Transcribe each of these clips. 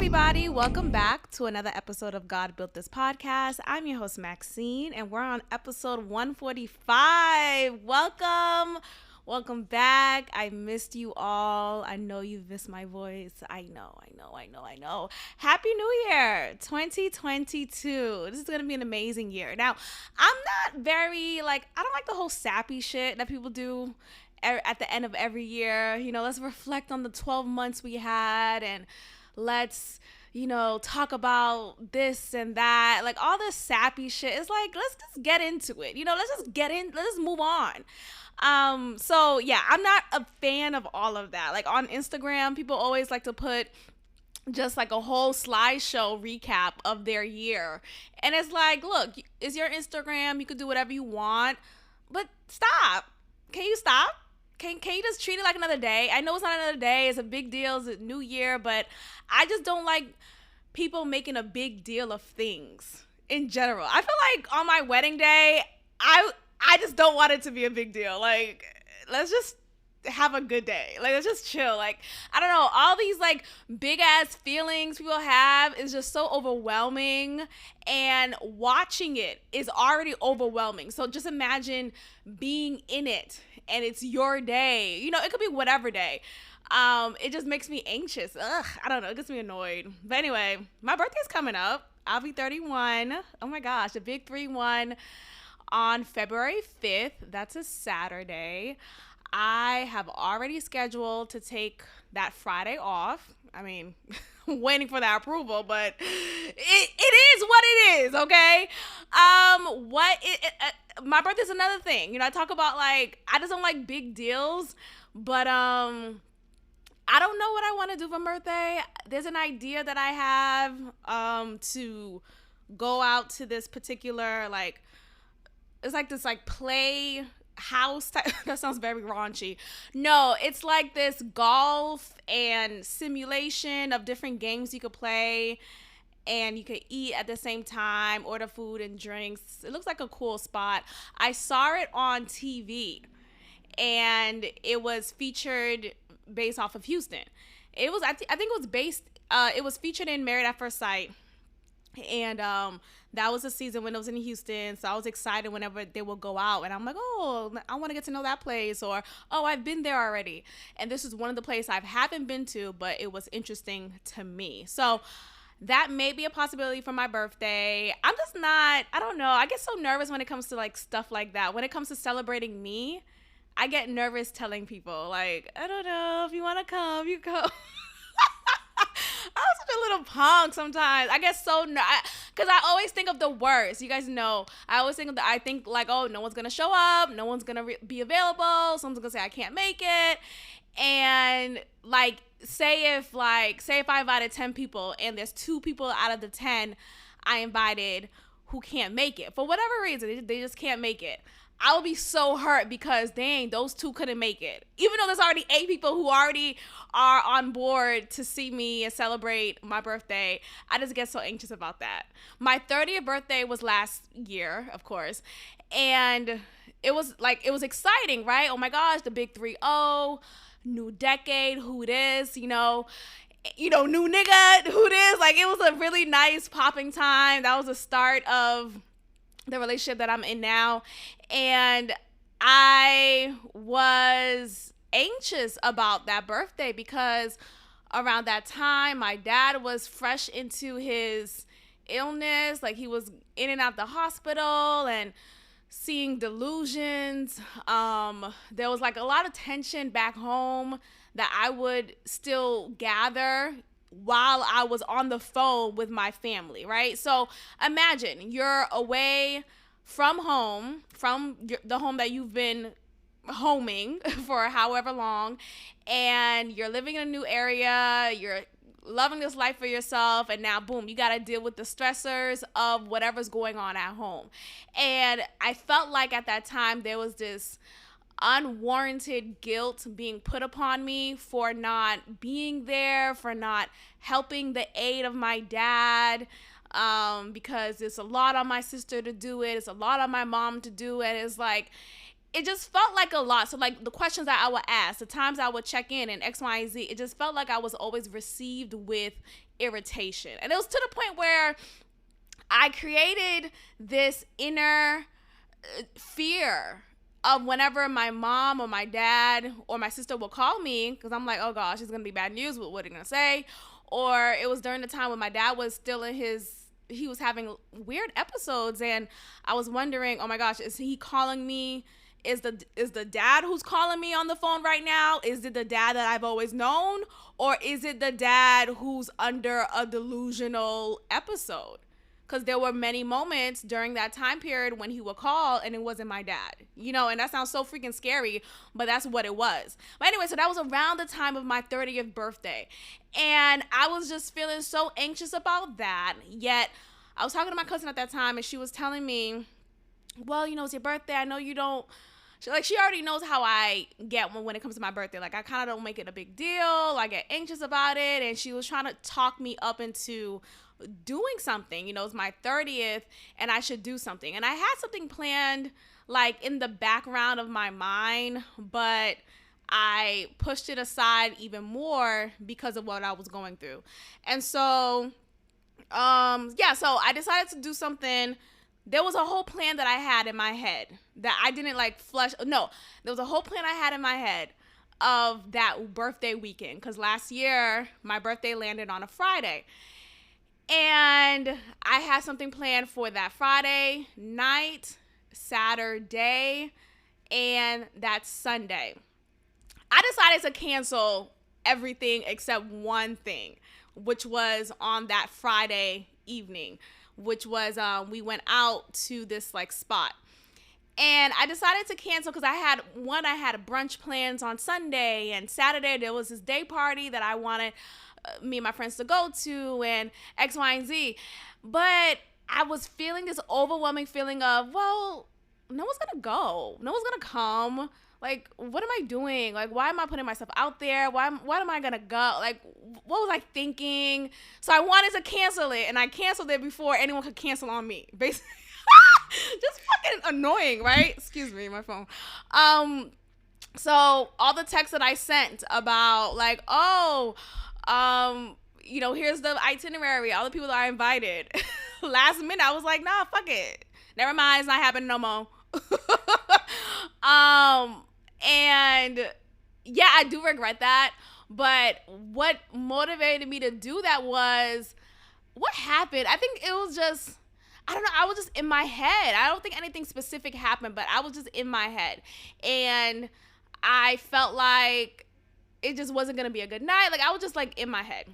everybody. Welcome back to another episode of God Built This Podcast. I'm your host, Maxine, and we're on episode 145. Welcome. Welcome back. I missed you all. I know you've missed my voice. I know. Happy New Year, 2022. This is going to be an amazing year. Now, I'm not very, I don't like the whole sappy shit that people do at the end of every year. You know, let's reflect on the 12 months we had and let's, talk about this and that. Like all this sappy shit. It's like, let's just get into it. Let's just move on. So yeah, I'm not a fan of all of that. Like on Instagram, people always like to put just like a whole slideshow recap of their year. And it's like, look, it's your Instagram. You could do whatever you want, but stop. Can you stop? Can you just treat it like another day? I know it's not another day. It's a big deal. It's a new year, but I just don't like people making a big deal of things in general. I feel like on my wedding day, I just don't want it to be a big deal. Like, let's just have a good day. Like, let's just chill. Like, I don't know. All these like big ass feelings people have is just so overwhelming, and watching it is already overwhelming. So just imagine being in it and it's your day. It could be whatever day. It just makes me anxious. Ugh, I don't know. It gets me annoyed. But anyway, my birthday's coming up. I'll be 31. Oh my gosh, the big 3-1 on February 5th. That's a Saturday. I have already scheduled to take that Friday off. I mean, waiting for that approval, but it is what it is, okay? My birthday's another thing. I talk about I just don't like big deals, but I don't know what I want to do for my birthday. There's an idea that I have to go out to this particular it's like this play house type. That sounds very raunchy. No, it's like this golf and simulation of different games you could play, and you could eat at the same time, order food and drinks. It looks like a cool spot. I saw it on TV, and it was featured based off of Houston. It was I think it was based it was featured in Married at First Sight, and that was the season when it was in Houston. So I was excited whenever they would go out, and I'm like, oh, I want to get to know that place, or oh, I've been there already. And this is one of the places I haven't been to, but it was interesting to me. So that may be a possibility for my birthday. I'm just not, I don't know. I get so nervous when it comes to stuff like that. When it comes to celebrating me, I get nervous telling people I don't know, if you want to come, you come. I'm such a little punk sometimes. I get so because I always think of the worst. You guys know, I think oh, no one's gonna show up, no one's gonna be available, someone's gonna say I can't make it, and say if I invited 10 people and there's 2 people out of the 10 I invited who can't make it for whatever reason, they just can't make it. I would be so hurt because dang, those 2 couldn't make it. Even though there's already 8 people who already are on board to see me and celebrate my birthday, I just get so anxious about that. My 30th birthday was last year, of course, and it was exciting, right? Oh my gosh, the big 3-0, new decade, who it is, new nigga, who it is. It was a really nice popping time. That was the start of the relationship that I'm in now, and I was anxious about that birthday because around that time my dad was fresh into his illness. He was in and out the hospital and seeing delusions. There was a lot of tension back home that I would still gather while I was on the phone with my family, right? So imagine you're away from home, from the home that you've been homing for however long, and you're living in a new area, you're loving this life for yourself, and now boom, you got to deal with the stressors of whatever's going on at home. And I felt like at that time there was this unwarranted guilt being put upon me for not being there, for not helping the aid of my dad, because it's a lot on my sister to do it, it's a lot on my mom to do it. It's it just felt like a lot. So the questions that I would ask, the times I would check in and X, Y, Z, it just felt like I was always received with irritation. And it was to the point where I created this inner fear of whenever my mom or my dad or my sister will call me, because I'm like, oh gosh, it's going to be bad news. What are they going to say? Or it was during the time when my dad was still he was having weird episodes, and I was wondering, oh my gosh, is he calling me? Is the dad who's calling me on the phone right now? Is it the dad that I've always known? Or is it the dad who's under a delusional episode? Because there were many moments during that time period when he would call and it wasn't my dad, and that sounds so freaking scary, but that's what it was. But anyway, so that was around the time of my 30th birthday. And I was just feeling so anxious about that. Yet I was talking to my cousin at that time, and she was telling me, well, it's your birthday. I know you don't. She already knows how I get when it comes to my birthday. Like, I kind of don't make it a big deal. I get anxious about it. And she was trying to talk me up into doing something. It's my 30th and I should do something. And I had something planned like in the background of my mind, but I pushed it aside even more because of what I was going through. And so, so I decided to do something. There was a whole plan that I had in my head that I didn't flush. No, there was a whole plan I had in my head of that birthday weekend. Because last year, my birthday landed on a Friday. And I had something planned for that Friday night, Saturday, and that Sunday. I decided to cancel everything except one thing, which was on that Friday evening, which was we went out to this spot. And I decided to cancel because I had brunch plans on Sunday, and Saturday there was this day party that I wanted me and my friends to go to, and X, Y, and Z. But I was feeling this overwhelming feeling of, well, no one's gonna go. No one's gonna come. What am I doing? Why am I putting myself out there? Why am I gonna go? What was I thinking? So I wanted to cancel it, and I canceled it before anyone could cancel on me. Basically, just fucking annoying, right? Excuse me, my phone. So all the texts that I sent about here's the itinerary, all the people that I invited. Last minute, I was like, nah, fuck it. Never mind, it's not happening no more. And yeah, I do regret that. But what motivated me to do that was what happened. I think it was just, I don't know, I was just in my head. I don't think anything specific happened, but I was just in my head. And I felt like it just wasn't going to be a good night. I was just in my head.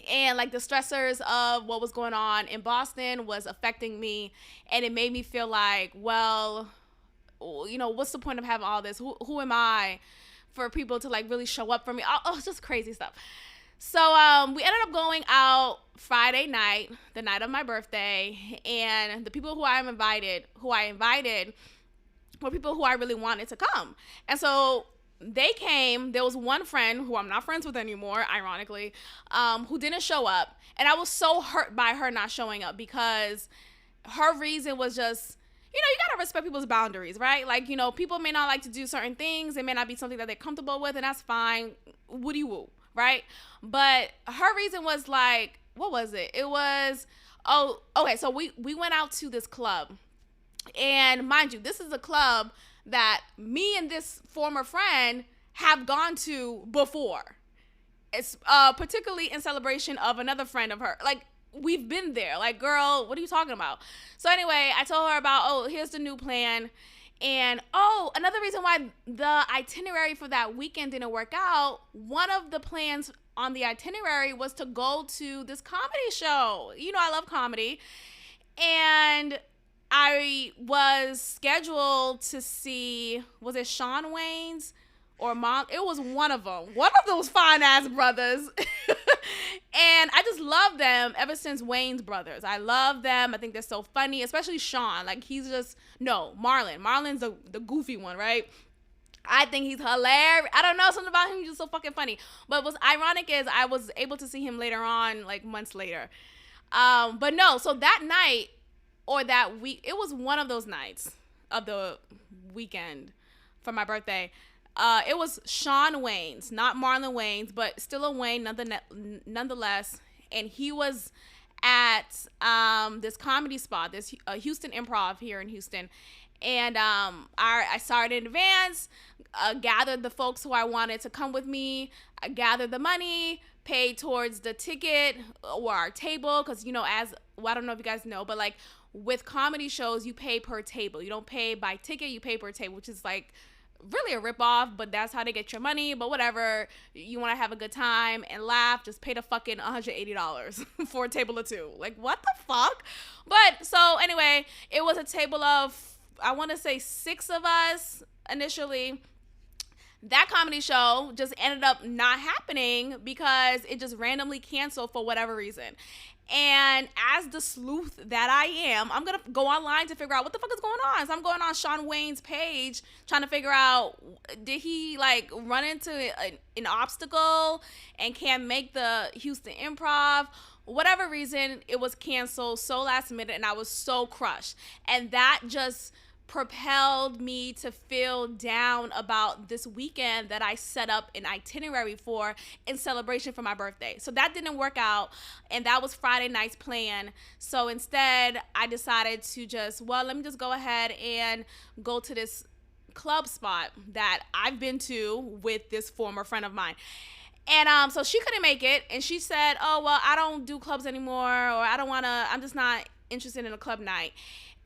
And the stressors of what was going on in Boston was affecting me. And it made me feel like, well, what's the point of having all this? Who am I for people to really show up for me? Oh, it's just crazy stuff. So we ended up going out Friday night, the night of my birthday, and the people who I invited were people who I really wanted to come. And so they came. There was one friend who I'm not friends with anymore, ironically, who didn't show up. And I was so hurt by her not showing up because her reason was just, you gotta respect people's boundaries, right? People may not like to do certain things. It may not be something that they're comfortable with, and that's fine. Woody woo, right? But her reason was what was it? It was, oh, okay, so we went out to this club. And mind you, this is a club that me and this former friend have gone to before. It's particularly in celebration of another friend of her. We've been there. Girl, what are you talking about? So anyway, I told her about, here's the new plan. And, another reason why the itinerary for that weekend didn't work out, one of the plans on the itinerary was to go to this comedy show. I love comedy. And I was scheduled to see, was it Shawn Wayne's or Mom? It was one of them. One of those fine-ass brothers. And I just love them ever since Wayne's brothers. I love them. I think they're so funny, especially Shawn. He's just, no, Marlon. Marlon's the goofy one, right? I think he's hilarious. I don't know, something about him, he's just so fucking funny. But what's ironic is I was able to see him later on, months later. But no, so that night or that week, it was one of those nights of the weekend for my birthday. It was Shawn Wayne's, not Marlon Wayne's, but still a Wayne nonetheless. and he was at this comedy spot, this Houston Improv here in Houston. And I started in advance, gathered the folks who I wanted to come with me, I gathered the money, paid towards the ticket or our table, because, you know, I don't know if you guys know, but like with comedy shows, you pay per table. You don't pay by ticket, you pay per table, which is like really a ripoff, but that's how they get your money. But whatever, you want to have a good time and laugh, just pay the fucking $180 for a table of 2. Like, what the fuck? But so anyway, it was a table of, I want to say 6 of us initially. That comedy show just ended up not happening because it just randomly canceled for whatever reason. And as the sleuth that I am, I'm going to go online to figure out what the fuck is going on. So I'm going on Shawn Wayne's page trying to figure out, did he like run into an obstacle and can't make the Houston Improv? Whatever reason, it was canceled so last minute, and I was so crushed. And that just propelled me to feel down about this weekend that I set up an itinerary for in celebration for my birthday. So that didn't work out, and that was Friday night's plan. So instead, I decided to let me just go ahead and go to this club spot that I've been to with this former friend of mine. And so she couldn't make it, and she said, oh, well, I don't do clubs anymore, or I'm just not interested in a club night.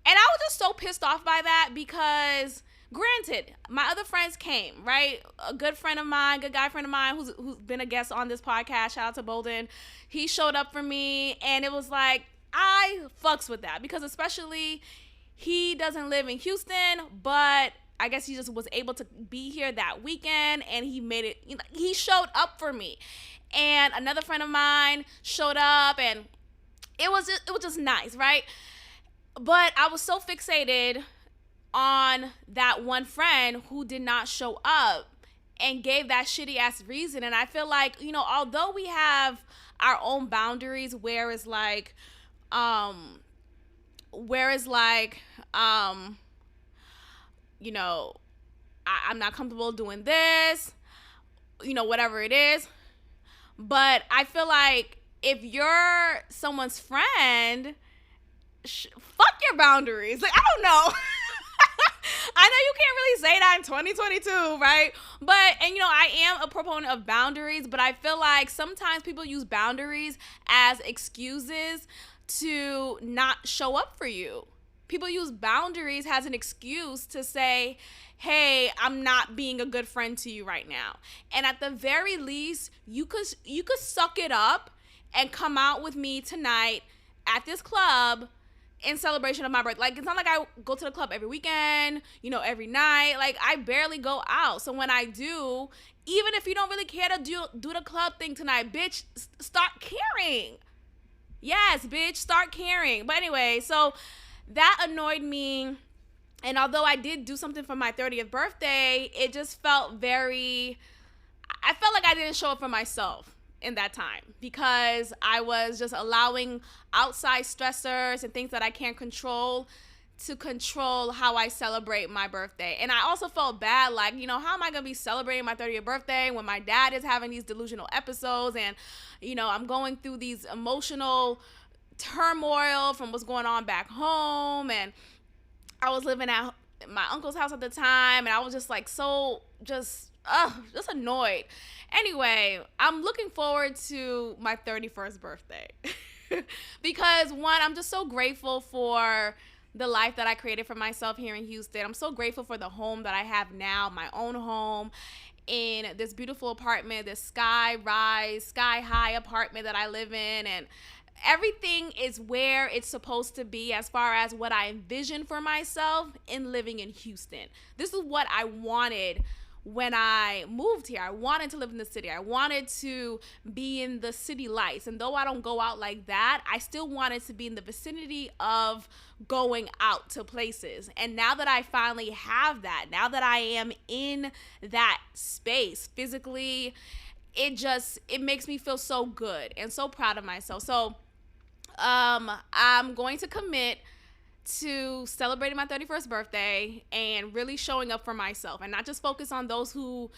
And I was just so pissed off by that because, granted, my other friends came, right? A good guy friend of mine who's been a guest on this podcast, shout out to Bolden. He showed up for me, and it was like, I fucks with that because especially he doesn't live in Houston, but I guess he just was able to be here that weekend, and he made it, he showed up for me. And another friend of mine showed up, and it was just nice, right? But I was so fixated on that one friend who did not show up and gave that shitty ass reason. And I feel like, although we have our own boundaries, I'm not comfortable doing this, whatever it is. But I feel like if you're someone's friend, fuck your boundaries. Like, I don't know. I know you can't really say that in 2022, right? But, I am a proponent of boundaries, but I feel like sometimes people use boundaries as excuses to not show up for you. People use boundaries as an excuse to say, hey, I'm not being a good friend to you right now. And at the very least, you could suck it up and come out with me tonight at this club in celebration of my birthday. Like, it's not like I go to the club every weekend, every night. Like, I barely go out. So when I do, even if you don't really care to do the club thing tonight, bitch, start caring. Yes, bitch, start caring. But anyway, so that annoyed me. And although I did do something for my 30th birthday, it just felt I felt like I didn't show up for myself in that time because I was just allowing outside stressors and things that I can't control to control how I celebrate my birthday. And I also felt bad, like, how am I going to be celebrating my 30th birthday when my dad is having these delusional episodes and, I'm going through these emotional turmoil from what's going on back home. And I was living at my uncle's house at the time, and I was just like just annoyed. Anyway, I'm looking forward to my 31st birthday because, one, I'm just so grateful for the life that I created for myself here in Houston. I'm so grateful for the home that I have now, my own home in this beautiful apartment, this sky high apartment that I live in, and everything is where it's supposed to be as far as what I envisioned for myself in living in Houston. This is what I wanted when I moved here. I wanted to live in the city. I wanted to be in the city lights. And though I don't go out like that, I still wanted to be in the vicinity of going out to places. And now that I finally have that, now that I am in that space physically, it makes me feel so good and so proud of myself. So I'm going to commit to celebrating my 31st birthday and really showing up for myself and not just focus on those who,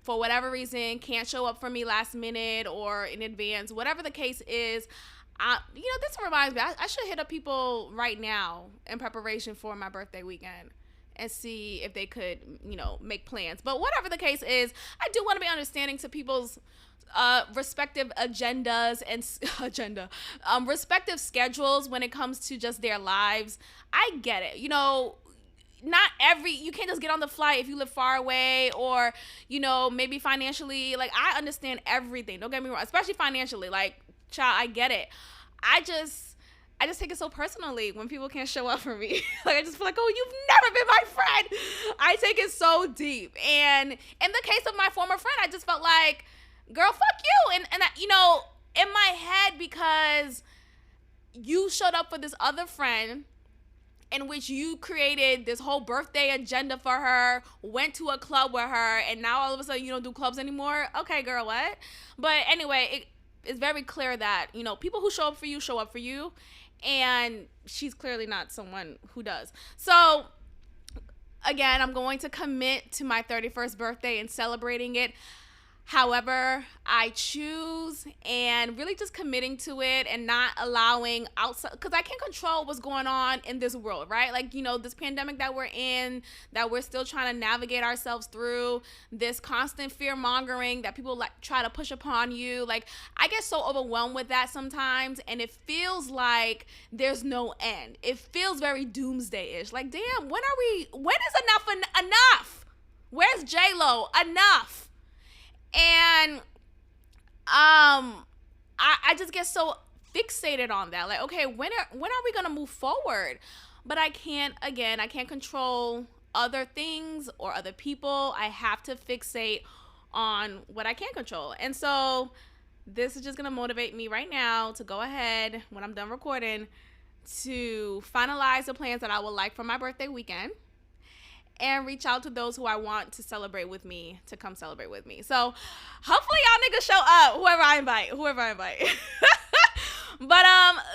for whatever reason, can't show up for me last minute or in advance. Whatever the case is, this reminds me, I should hit up people right now in preparation for my birthday weekend and see if they could, make plans. But whatever the case is, I do want to be understanding to people's respective agendas and respective schedules when it comes to just their lives. I get it. You can't just get on the flight if you live far away or, maybe financially. Like, I understand everything. Don't get me wrong, especially financially. Like, child, I get it. I just take it so personally when people can't show up for me. Like, I just feel like, oh, you've never been my friend. I take it so deep. And in the case of my former friend, I just felt like, girl, fuck you. And in my head, because you showed up for this other friend in which you created this whole birthday agenda for her, went to a club with her, and now all of a sudden you don't do clubs anymore. Okay, girl, what? But anyway, it's very clear that, people who show up for you. And she's clearly not someone who does. So, again, I'm going to commit to my 31st birthday and celebrating it however I choose, and really just committing to it and not allowing outside, because I can't control what's going on in this world, right? Like, this pandemic that we're in, that we're still trying to navigate ourselves through, this constant fear mongering that people try to push upon you. Like, I get so overwhelmed with that sometimes, and it feels like there's no end. It feels very doomsday-ish. Like, damn, when is enough? Where's J-Lo? Enough. And I just get so fixated on that. Like, okay, when are we gonna move forward? But I can't control other things or other people. I have to fixate on what I can control. And so this is just gonna motivate me right now to go ahead, when I'm done recording, to finalize the plans that I would like for my birthday weekend and reach out to those who I want to celebrate with me to come celebrate with me. So hopefully y'all niggas show up, whoever I invite. But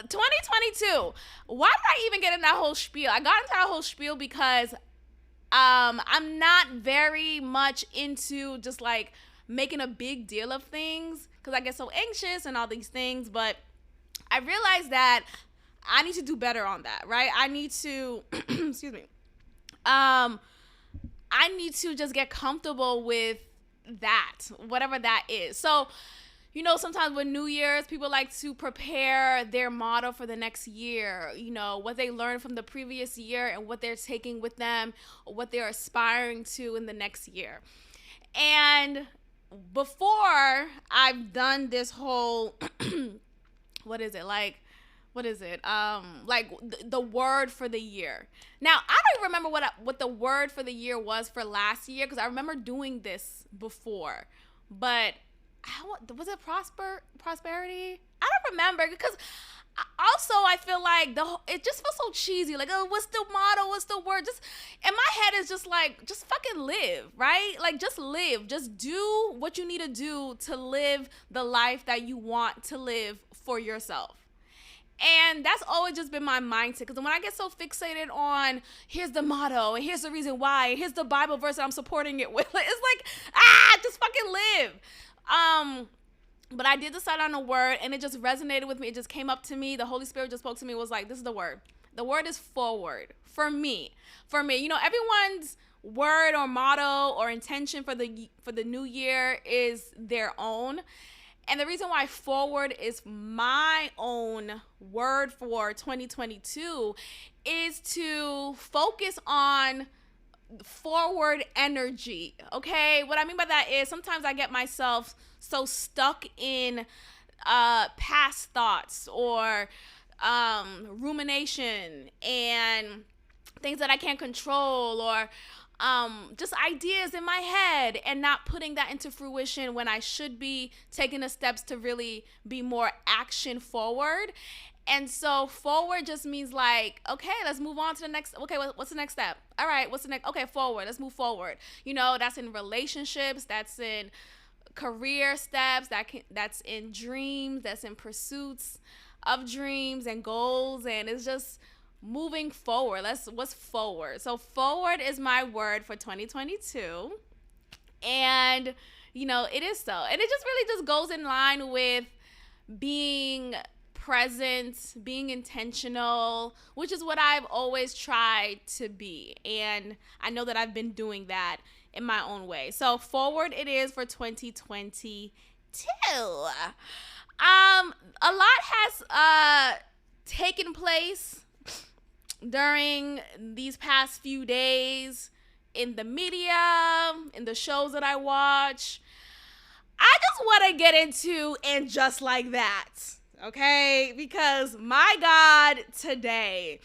2022, why did I even get in that whole spiel? I got into that whole spiel because I'm not very much into just like making a big deal of things, because I get so anxious and all these things. But I realized that I need to do better on that, right? I need to excuse me. I need to just get comfortable with that, whatever that is. So, sometimes with New Year's, people like to prepare their motto for the next year, what they learned from the previous year and what they're taking with them, or what they're aspiring to in the next year. And before I've done this whole, the word for the year. Now, I don't remember what the word for the year was for last year, because I remember doing this before. But was it prosperity? I don't remember, because also I feel like it just feels so cheesy. Like, oh, what's the motto? What's the word? Just in my head is just like, just fucking live, right? Like, just live. Just do what you need to do to live the life that you want to live for yourself. And that's always just been my mindset, because when I get so fixated on here's the motto and here's the reason why, here's the Bible verse that I'm supporting it with, it's like, just fucking live. But I did decide on a word, and it just resonated with me. It just came up to me. The Holy Spirit just spoke to me. It was like, this is the word. The word is forward for me. Everyone's word or motto or intention for the new year is their own. And the reason why forward is my own word for 2022 is to focus on forward energy, okay? What I mean by that is sometimes I get myself so stuck in past thoughts or rumination and things that I can't control, or just ideas in my head, and not putting that into fruition when I should be taking the steps to really be more action forward. And so forward just means like, okay, let's move on to the next. Okay, what's the next step? All right, what's the next? Okay, forward. Let's move forward. That's in relationships. That's in career steps. That's in dreams. That's in pursuits of dreams and goals. And it's just moving forward. What's forward? So forward is my word for 2022. And it is so. And it just really just goes in line with being present, being intentional, which is what I've always tried to be. And I know that I've been doing that in my own way. So forward it is for 2022. A lot has taken place during these past few days in the media, in the shows that I watch. I just want to get into And Just Like That, okay? Because my God, today,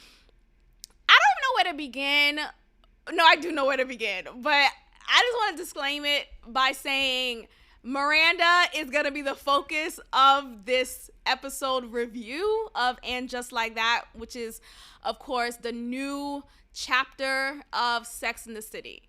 I don't even know where to begin. No, I do know where to begin, but I just want to disclaim it by saying Miranda is going to be the focus of this episode review of And Just Like That, which is, of course, the new chapter of Sex and the City.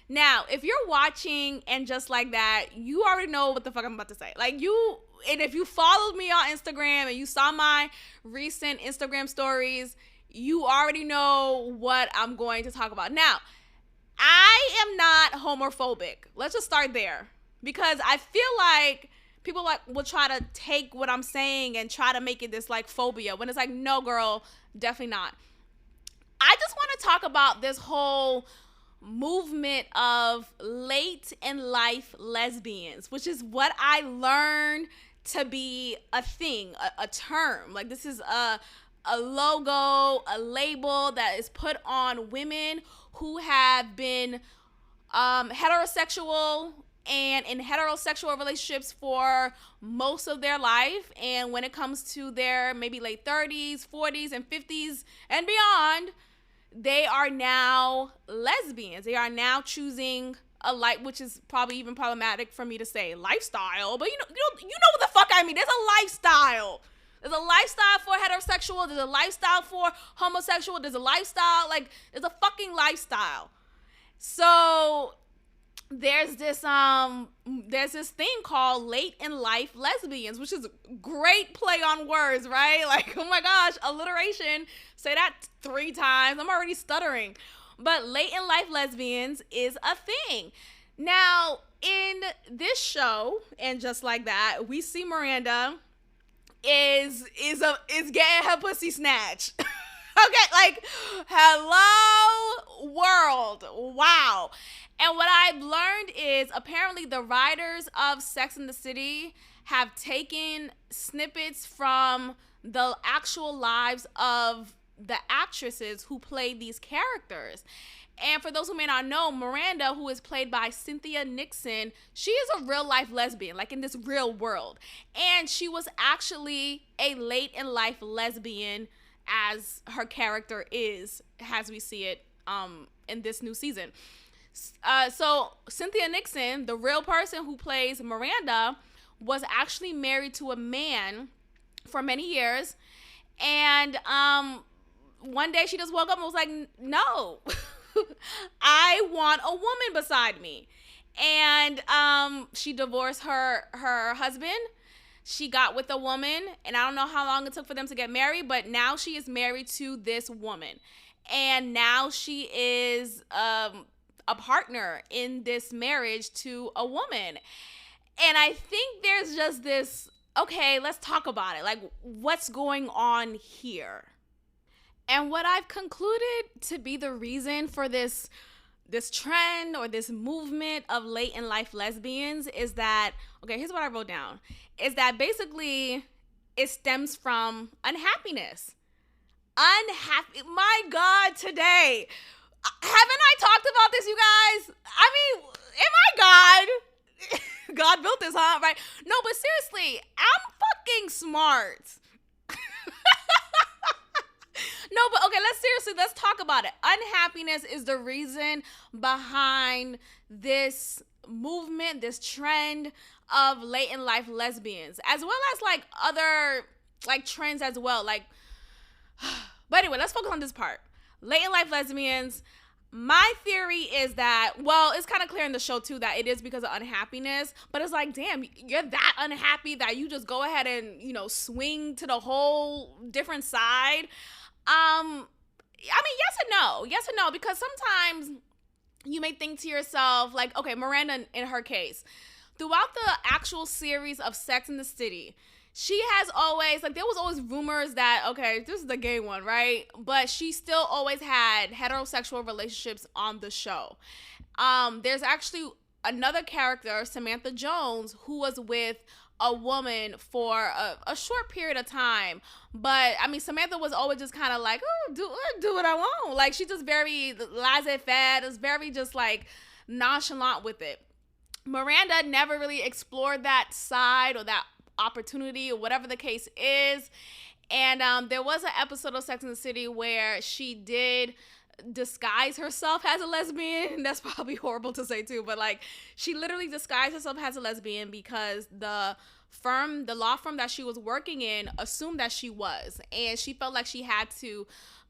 Now, if you're watching And Just Like That, you already know what the fuck I'm about to say. And if you followed me on Instagram and you saw my recent Instagram stories, you already know what I'm going to talk about. Now, I am not homophobic. Let's just start there. Because I feel like people will try to take what I'm saying and try to make it this phobia, when it's no, girl, definitely not. I just want to talk about this whole movement of late in life lesbians, which is what I learned to be a thing, a term. This is a logo, a label that is put on women who have been heterosexual and in heterosexual relationships for most of their life. And when it comes to their maybe late 30s, 40s, and 50s and beyond, they are now lesbians. They are now choosing which is probably even problematic for me to say lifestyle, but you know what the fuck I mean. There's a lifestyle. There's a lifestyle for heterosexual. There's a lifestyle for homosexual. There's a lifestyle. There's a fucking lifestyle. So there's this thing called late in life lesbians, which is great play on words, right? Oh my gosh, alliteration. Say that 3 times. I'm already stuttering. But late in life lesbians is a thing. Now, in this show, And Just Like That, we see Miranda is getting her pussy snatched. Okay, hello world. Wow. And what I've learned is apparently the writers of Sex and the City have taken snippets from the actual lives of the actresses who played these characters. And for those who may not know, Miranda, who is played by Cynthia Nixon, she is a real life lesbian, in this real world. And she was actually a late in life lesbian, as her character is, as we see it in this new season. So Cynthia Nixon, the real person who plays Miranda, was actually married to a man for many years. And one day she just woke up and was like, no, I want a woman beside me. And she divorced her husband. She got with a woman, and I don't know how long it took for them to get married, but now she is married to this woman. And now she is a partner in this marriage to a woman. And I think there's just this, okay, let's talk about it. What's going on here? And what I've concluded to be the reason for this trend or this movement of late in life lesbians is that, okay, here's what I wrote down, is that basically it stems from unhappiness. My God, today. Haven't I talked about this, you guys? I mean, am I God? God built this, huh? Right? No, but seriously, I'm fucking smart. No, but okay, let's talk about it. Unhappiness is the reason behind this movement, this trend of late in life lesbians, as well as other trends as well. But anyway, let's focus on this part. Late in life lesbians. My theory is that, well, it's kind of clear in the show too that it is because of unhappiness, but it's damn, you're that unhappy that you just go ahead and, swing to the whole different side. yes and no. Yes and no, because sometimes you may think to yourself, like, okay, Miranda, in her case, throughout the actual series of Sex in the City, she has always, like, there was always rumors that, okay, this is the gay one, right? But she still always had heterosexual relationships on the show. There's actually another character, Samantha Jones, who was with a woman for a short period of time. But, I mean, Samantha was always just kind of like, oh, do what I want. Like, she's just very laissez-faire, is very just, like, nonchalant with it. Miranda never really explored that side or that opportunity or whatever the case is. And there was an episode of Sex and the City where she did disguise herself as a lesbian. That's probably horrible to say too, but like she literally disguised herself as a lesbian because the law firm that she was working in assumed that she was, and she felt like she had to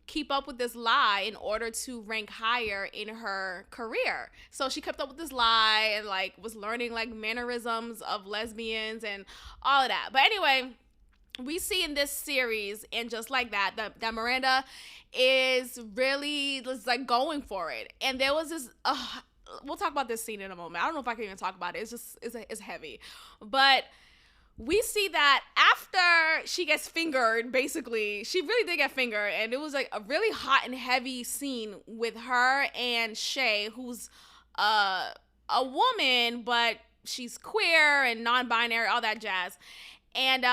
keep up with this lie in order to rank higher in her career. So she kept up with this lie and like was learning like mannerisms of lesbians and all of that. But anyway, we see in this series, and just like that Miranda is really just like going for it. And there was this we'll talk about this scene in a moment. I don't know if I can even talk about it. It's heavy. But we see that after she gets fingered, basically, she really did get fingered, and it was like a really hot and heavy scene with her and Shay, who's a woman, but she's queer and non-binary, all that jazz. And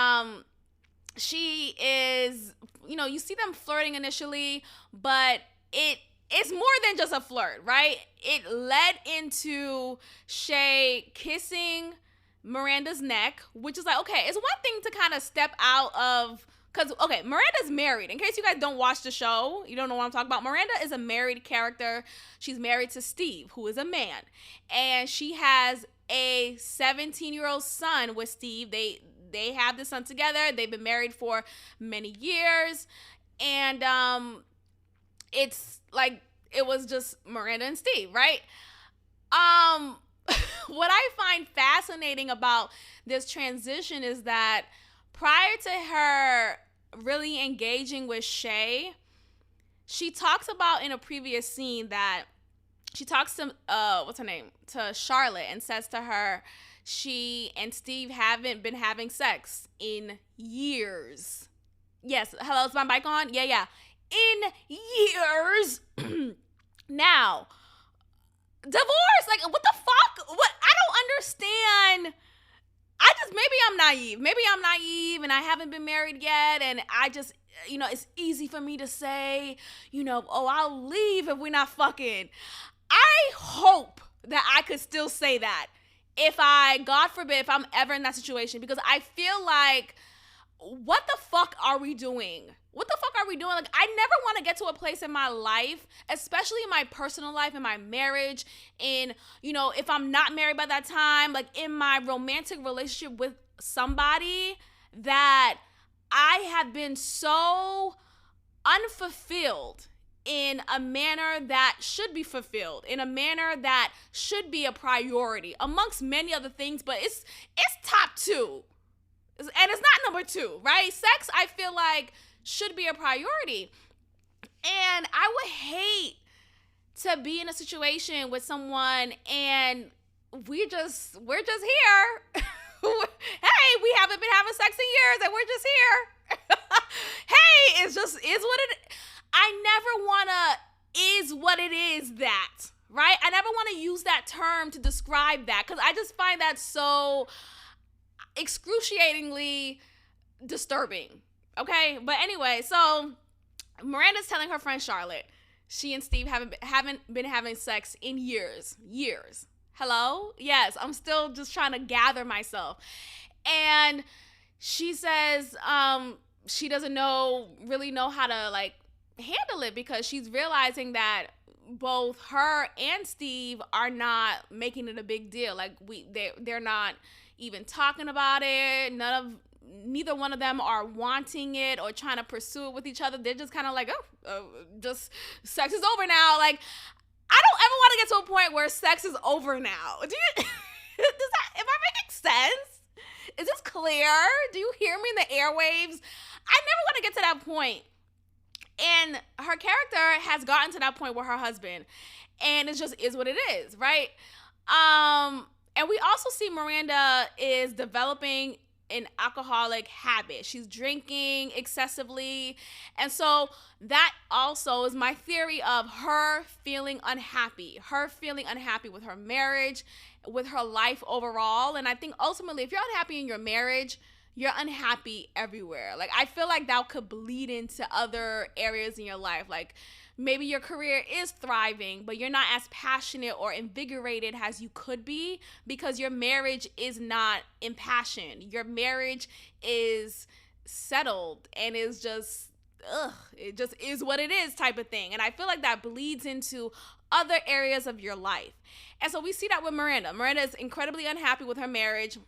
she is, you see them flirting initially, but it's more than just a flirt, right? It led into Shay kissing Miranda's neck, which is like, okay, it's one thing to kind of step out of, because, okay, Miranda's married. In case you guys don't watch the show, you don't know what I'm talking about. Miranda is a married character. She's married to Steve, who is a man. And she has a 17-year-old son with Steve. They have this son together. They've been married for many years. And it's like, it was just Miranda and Steve, right? What I find fascinating about this transition is that prior to her really engaging with Shay, she talks about in a previous scene that she talks to, to Charlotte, and says to her, she and Steve haven't been having sex in years. Yes, hello, is my mic on? Yeah. In years. Now, divorce, like, what the fuck? What? I don't understand. Maybe I'm naive and I haven't been married yet, and I just, it's easy for me to say, oh, I'll leave if we're not fucking. I hope that I could still say that God forbid, if I'm ever in that situation, because I feel like, what the fuck are we doing? What the fuck are we doing? Like, I never want to get to a place in my life, especially in my personal life, in my marriage, in, if I'm not married by that time, like in my romantic relationship with somebody, that I have been so unfulfilled in a manner that should be fulfilled, in a manner that should be a priority, amongst many other things, but it's top two. And it's not number two, right? Sex, I feel like, should be a priority. And I would hate to be in a situation with someone and we're just here. Hey, we haven't been having sex in years and we're just here. Hey, is what it is. I never wanna is what it is that, right? I never want to use that term to describe that, because I just find that so excruciatingly disturbing. Okay, but anyway, so Miranda's telling her friend Charlotte she and Steve haven't been having sex in years. Hello? Yes, I'm still just trying to gather myself. And she says she doesn't really know how to like handle it, because she's realizing that both her and Steve are not making it a big deal. Like they're not even talking about it. Neither one of them are wanting it or trying to pursue it with each other. They're just kind of like, just sex is over now. Like, I don't ever want to get to a point where sex is over now. Am I making sense? Is this clear? Do you hear me in the airwaves? I never want to get to that point. And her character has gotten to that point with her husband, and it just is what it is, right? And we also see Miranda is developing an alcoholic habit. She's drinking excessively. And so that also is my theory of her feeling unhappy with her marriage, with her life overall. And I think ultimately, if you're unhappy in your marriage, you're unhappy everywhere. Like, I feel like that could bleed into other areas in your life. Like, maybe your career is thriving, but you're not as passionate or invigorated as you could be because your marriage is not impassioned. Your marriage is settled and is just, it just is what it is type of thing. And I feel like that bleeds into other areas of your life. And so we see that with Miranda. Miranda is incredibly unhappy with her marriage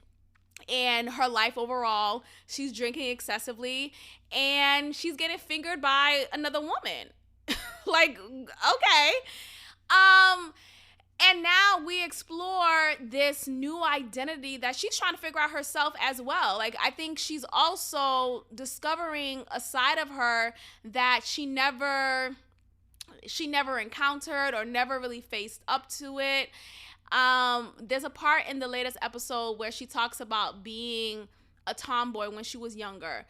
and her life overall. She's drinking excessively and she's getting fingered by another woman. Like, okay. And now we explore this new identity that she's trying to figure out herself as well. Like, I think she's also discovering a side of her that she never encountered or never really faced up to it. There's a part in the latest episode where she talks about being a tomboy when she was younger.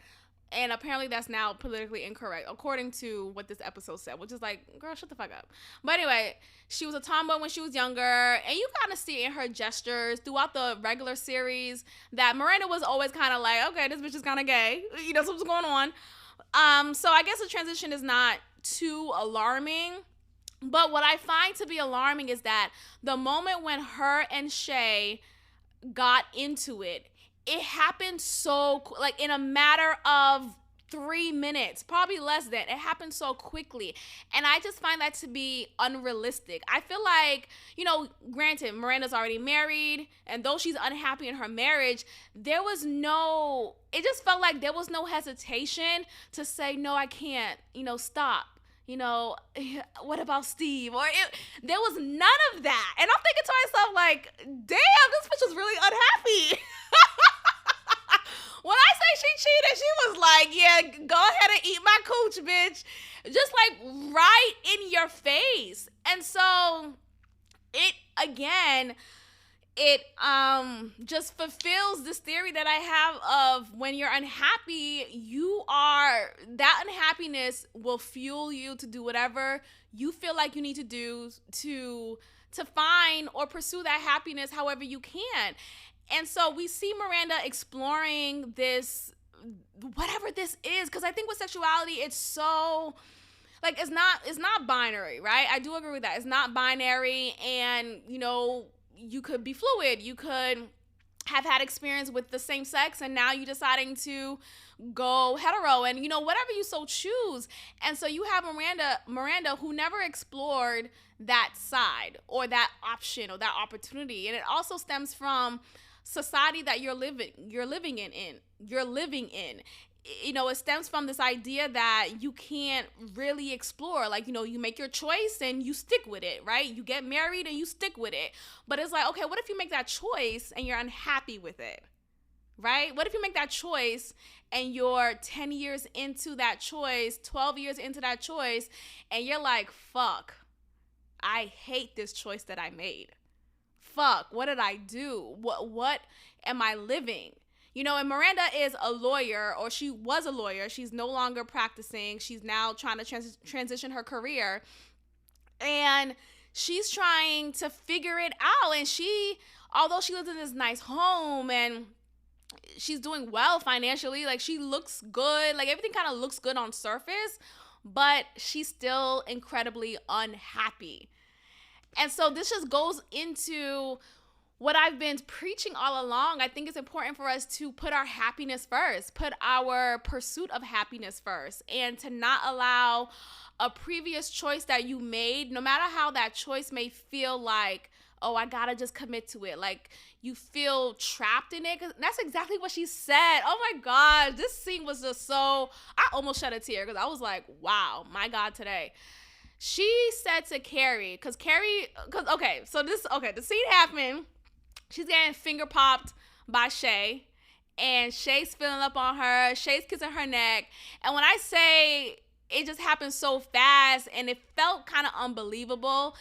And apparently that's now politically incorrect, according to what this episode said, which is like, girl, shut the fuck up. But anyway, she was a tomboy when she was younger. And you kind of see in her gestures throughout the regular series that Miranda was always kind of like, okay, this bitch is kind of gay. You know, something's going on. So I guess the transition is not too alarming. But what I find to be alarming is that the moment when her and Shay got into it happened so, like, in a matter of 3 minutes, probably less than. It happened so quickly. And I just find that to be unrealistic. I feel like, you know, granted, Miranda's already married, and though she's unhappy in her marriage, it just felt like there was no hesitation to say, no, I can't, you know, stop. You know, what about Steve? There was none of that. And I'm thinking to myself, like, damn, this bitch was really unhappy. When I say she cheated, she was like, yeah, go ahead and eat my cooch, bitch. Just like right in your face. And so it just fulfills this theory that I have of when you're unhappy, that unhappiness will fuel you to do whatever you feel like you need to do to find or pursue that happiness however you can. And so we see Miranda exploring this, whatever this is, because I think with sexuality, it's so, like, it's not binary, right? I do agree with that. It's not binary, and, you know, you could be fluid. You could have had experience with the same sex, and now you're deciding to go hetero, and, you know, whatever you so choose. And so you have Miranda who never explored that side or that option or that opportunity. And it also stems from society that you're living in. You know, it stems from this idea that you can't really explore. Like, you know, you make your choice and you stick with it, right? You get married and you stick with it. But it's like, okay, what if you make that choice and you're unhappy with it, right? What if you make that choice and you're 10 years into that choice, 12 years into that choice, and you're like, fuck, I hate this choice that I made. Fuck, what did I do? What am I living? You know, and Miranda is a lawyer, or she was a lawyer. She's no longer practicing. She's now trying to transition her career. And she's trying to figure it out. And although she lives in this nice home and she's doing well financially, like, she looks good. Like, everything kind of looks good on surface, but she's still incredibly unhappy. And so this just goes into what I've been preaching all along. I think it's important for us to put our happiness first, put our pursuit of happiness first, and to not allow a previous choice that you made, no matter how that choice may feel like, oh, I gotta just commit to it. Like, you feel trapped in it. 'Cause that's exactly what she said. Oh my God, this scene was just so, I almost shed a tear because I was like, wow, my God, today. She said to Carrie, the scene happened. She's getting finger popped by Shay, and Shay's filling up on her. Shay's kissing her neck. And when I say it just happened so fast and it felt kind of unbelievable.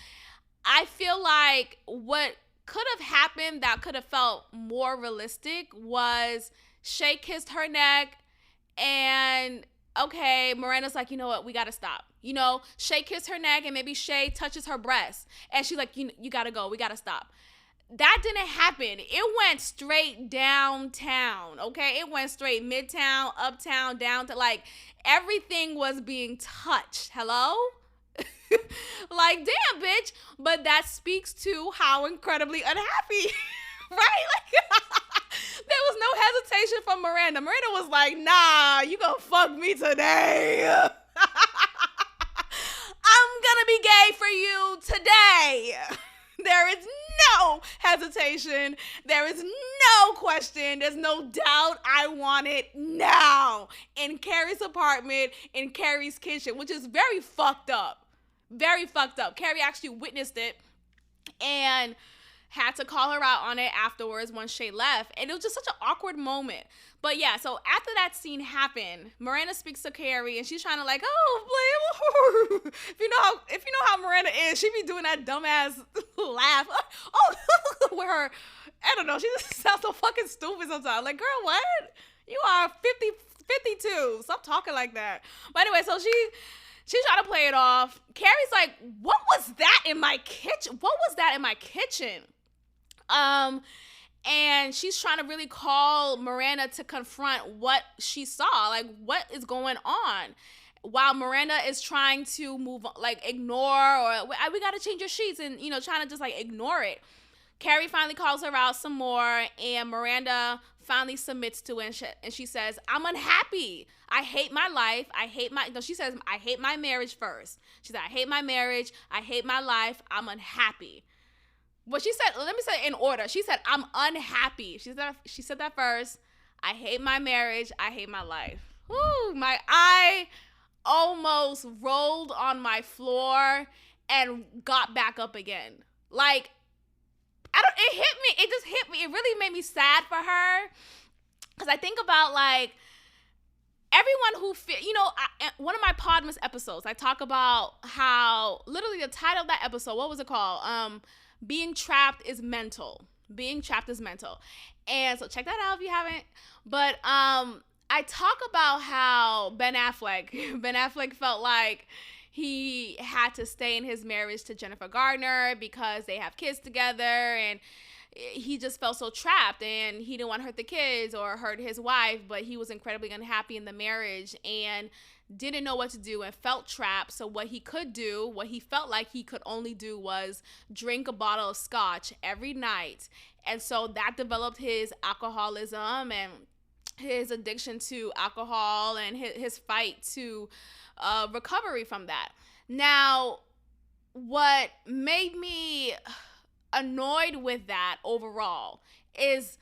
I feel like what could have happened that could have felt more realistic was Shay kissed her neck, and okay, Miranda's like, you know what, we gotta stop. Shay kissed her neck, and maybe Shay touches her breast, and she's like, you gotta go, we gotta stop. That didn't happen. It went straight downtown, okay? It went straight midtown, uptown, downtown. Like, everything was being touched. Hello? Like, damn, bitch. But that speaks to how incredibly unhappy, right? Like, there was no hesitation from Miranda. Miranda was like, nah, you gonna fuck me today. I'm gonna be gay for you today. There is no hesitation. There is no question. There's no doubt. I want it now. In Carrie's apartment, in Carrie's kitchen, which is very fucked up. Very fucked up. Carrie actually witnessed it and had to call her out on it afterwards when Shay left. And it was just such an awkward moment. But yeah, so after that scene happened, Miranda speaks to Carrie and she's trying to like, oh, blame. if you know how Miranda is, she be doing that dumbass laugh. Oh, with her, I don't know, she just sounds so fucking stupid sometimes. Like, girl, what? You are 52. Stop talking like that. But anyway, so she's trying to play it off. Carrie's like, what was that in my kitchen? What was that in my kitchen? And she's trying to really call Miranda to confront what she saw, like what is going on, while Miranda is trying to move on, like ignore, or we got to change your sheets, and trying to just like ignore it. Carrie finally calls her out some more, and Miranda finally submits to it, and she says, I'm unhappy. I hate my life. She says, I hate my marriage first. She said, I hate my marriage. I hate my life. I'm unhappy. Well, she said, let me say it in order. She said, I'm unhappy. She said that first. I hate my marriage. I hate my life. Woo, I almost rolled on my floor and got back up again. Like, it hit me. It just hit me. It really made me sad for her. Because I think about, like, everyone who one of my Podmas episodes, I talk about how, literally the title of that episode, what was it called? Being trapped is mental. Being trapped is mental. And so check that out if you haven't. But I talk about how Ben Affleck felt like he had to stay in his marriage to Jennifer Garner because they have kids together, and he just felt so trapped, and he didn't want to hurt the kids or hurt his wife, but he was incredibly unhappy in the marriage and didn't know what to do and felt trapped. So what he felt like he could only do was drink a bottle of scotch every night. And so that developed his alcoholism and his addiction to alcohol and his fight to recovery from that. Now, what made me annoyed with that overall is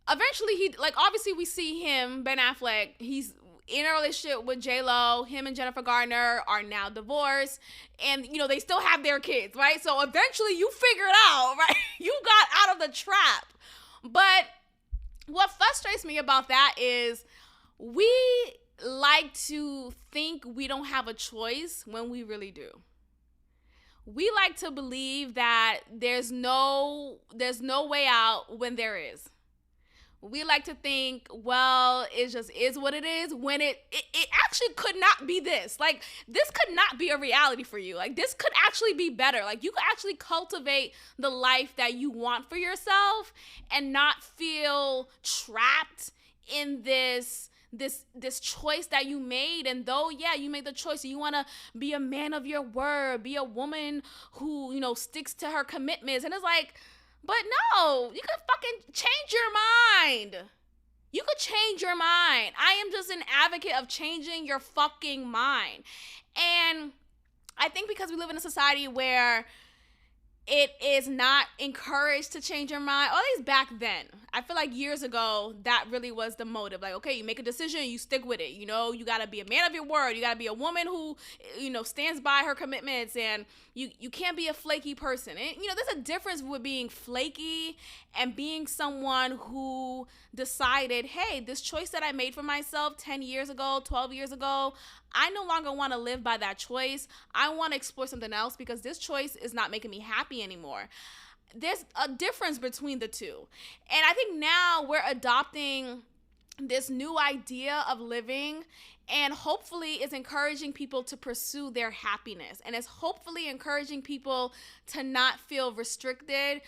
eventually obviously we see him, Ben Affleck, he's in a relationship with J-Lo. Him and Jennifer Garner are now divorced, and they still have their kids, right? So eventually you figure it out, right? You got out of the trap. But what frustrates me about that is we like to think we don't have a choice when we really do. We like to believe that there's no way out when there is. We like to think, well, it just is what it is, when it actually could not be this. Like, this could not be a reality for you. Like, this could actually be better. Like, you could actually cultivate the life that you want for yourself and not feel trapped in this choice that you made. And though, yeah, you made the choice, you want to be a man of your word, be a woman who, sticks to her commitments. And it's like, but no, you could fucking change your mind. You could change your mind. I am just an advocate of changing your fucking mind. And I think because we live in a society where it is not encouraged to change your mind, or at least back then. I feel like years ago, that really was the motive. Like, okay, you make a decision, you stick with it. You know, you got to be a man of your word. You got to be a woman who, stands by her commitments, and you can't be a flaky person. And, there's a difference with being flaky and being someone who decided, hey, this choice that I made for myself 10 years ago, 12 years ago, I no longer want to live by that choice. I want to explore something else because this choice is not making me happy anymore. There's a difference between the two. And I think now we're adopting this new idea of living, and hopefully it's encouraging people to pursue their happiness. And it's hopefully encouraging people to not feel restricted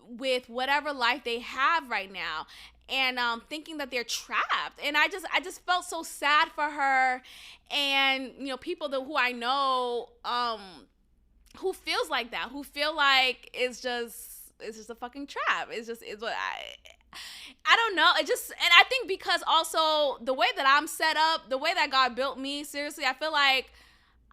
with whatever life they have right now, and thinking that they're trapped. And I just felt so sad for her, and people who I know who feels like that, who feel like it's just a fucking trap. It's what I don't know. And I think because also the way that I'm set up, the way that God built me, seriously, I feel like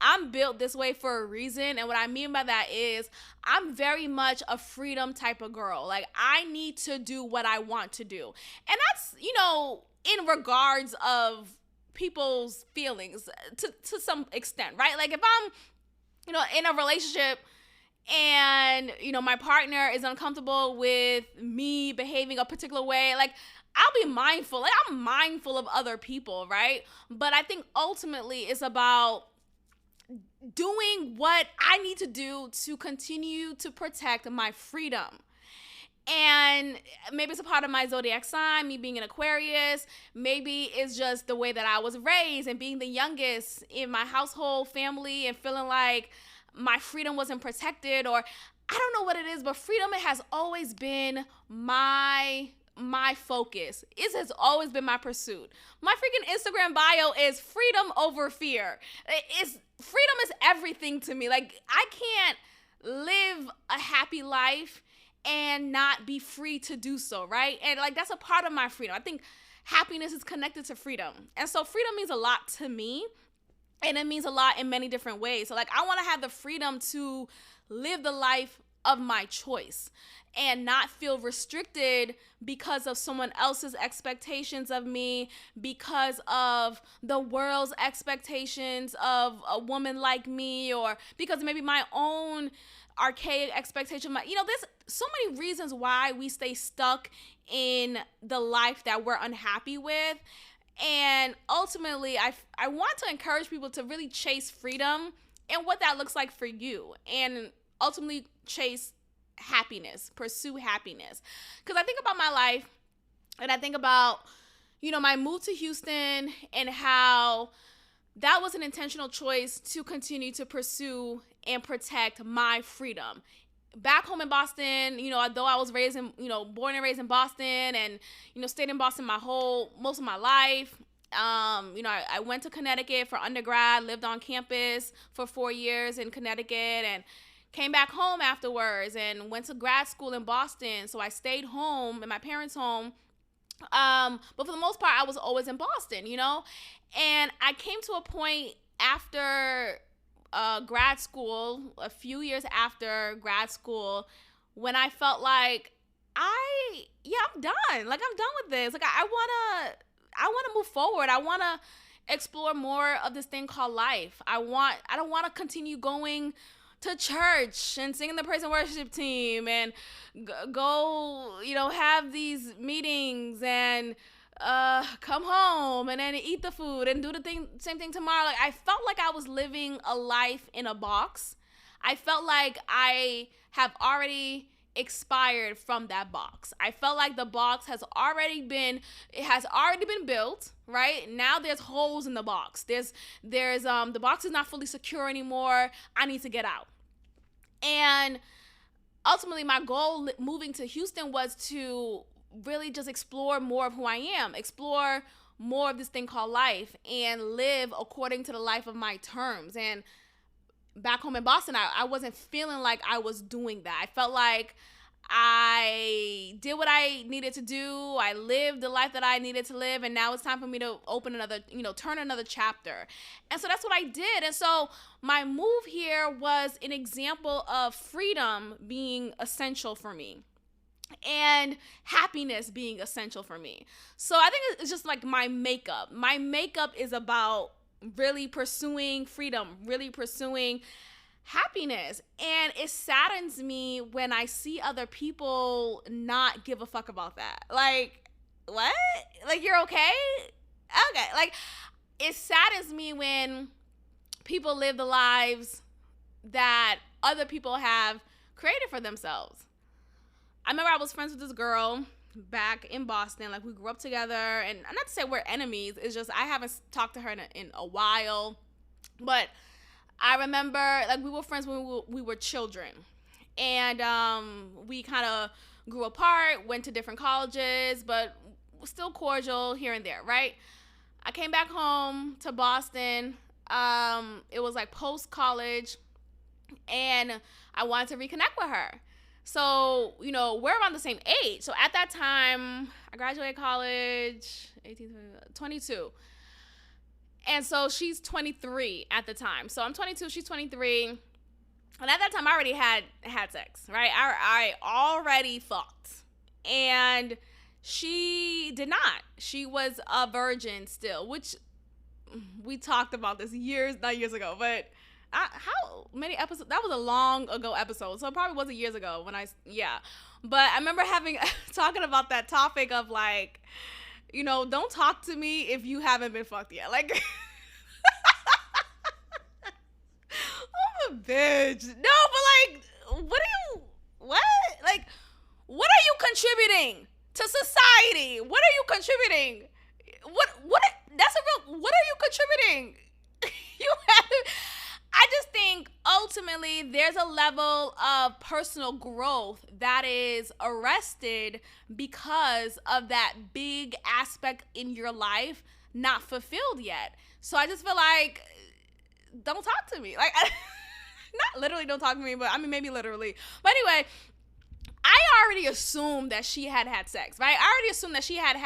I'm built this way for a reason. And what I mean by that is I'm very much a freedom type of girl. Like, I need to do what I want to do. And that's, in regards of people's feelings to some extent, right? Like, if I'm, in a relationship and, my partner is uncomfortable with me behaving a particular way, like, I'll be mindful. Like, I'm mindful of other people, right? But I think ultimately it's about doing what I need to do to continue to protect my freedom. And maybe it's a part of my zodiac sign, me being an Aquarius. Maybe it's just the way that I was raised and being the youngest in my household family and feeling like my freedom wasn't protected, or I don't know what it is, but freedom, it has always been my focus. It has always been my pursuit. My freaking Instagram bio is freedom over fear. Freedom is everything to me. Like, I can't live a happy life and not be free to do so, right? And like, that's a part of my freedom. I think happiness is connected to freedom. And so freedom means a lot to me. And it means a lot in many different ways. So like, I want to have the freedom to live the life of my choice and not feel restricted because of someone else's expectations of me, because of the world's expectations of a woman like me, or because maybe my own archaic expectation. There's so many reasons why we stay stuck in the life that we're unhappy with. And ultimately, I want to encourage people to really chase freedom and what that looks like for you, and ultimately chase happiness, pursue happiness. Because I think about my life, and I think about, my move to Houston and how that was an intentional choice to continue to pursue and protect my freedom. Back home in Boston, though I was born and raised in Boston, and, stayed in Boston most of my life. I went to Connecticut for undergrad, lived on campus for 4 years in Connecticut, and came back home afterwards and went to grad school in Boston. So I stayed home in my parents' home. But for the most part, I was always in Boston, and I came to a point after grad school, a few years after grad school, when I felt like I'm done. Like, I'm done with this. Like, I wanna move forward. I wanna explore more of this thing called life. I don't wanna continue going to church and singing the praise and worship team and go, have these meetings and come home and then eat the food and do the same thing tomorrow. Like, I felt like I was living a life in a box. I felt like I have already expired from that box. I felt like the box has already been built, right? Now there's holes in the box. There's the box is not fully secure anymore. I need to get out. And ultimately, my goal moving to Houston was to really just explore more of who I am, explore more of this thing called life, and live according to the life of my terms. And back home in Boston, I wasn't feeling like I was doing that. I felt like I did what I needed to do. I lived the life that I needed to live. And now it's time for me to turn another chapter. And so that's what I did. And so my move here was an example of freedom being essential for me. and happiness being essential for me. So I think it's just like my makeup. My makeup is about really pursuing freedom, really pursuing happiness. And it saddens me when I see other people not give a fuck about that. Like, what? Like, you're okay? Okay. Like, it saddens me when people live the lives that other people have created for themselves. I remember I was friends with this girl back in Boston. Like, we grew up together, and not to say we're enemies. It's just I haven't talked to her in a while. But I remember, like, we were friends when we were children. And we kind of grew apart, went to different colleges, but still cordial here and there, right? I came back home to Boston. It was like post-college, and I wanted to reconnect with her. So, you know, we're around the same age. So at that time, I graduated college, 22. And so she's 23 at the time. So I'm 22, she's 23. And at that time, I already had sex, right? I already fucked. And she did not. She was a virgin still, which we talked about this not years ago, but how many episodes? That was a long ago episode, so it probably wasn't years ago But I remember talking about that topic of, like, you know, don't talk to me if you haven't been fucked yet. Like, I'm a bitch. No, but like, what? Like, what are you contributing to society? What are you contributing? What, that's a real, what are you contributing? I just think ultimately there's a level of personal growth that is arrested because of that big aspect in your life not fulfilled yet. So I just feel like, don't talk to me. Like, not literally don't talk to me, but I mean, maybe literally. But anyway, I already assumed that she had sex, right? I already assumed that she had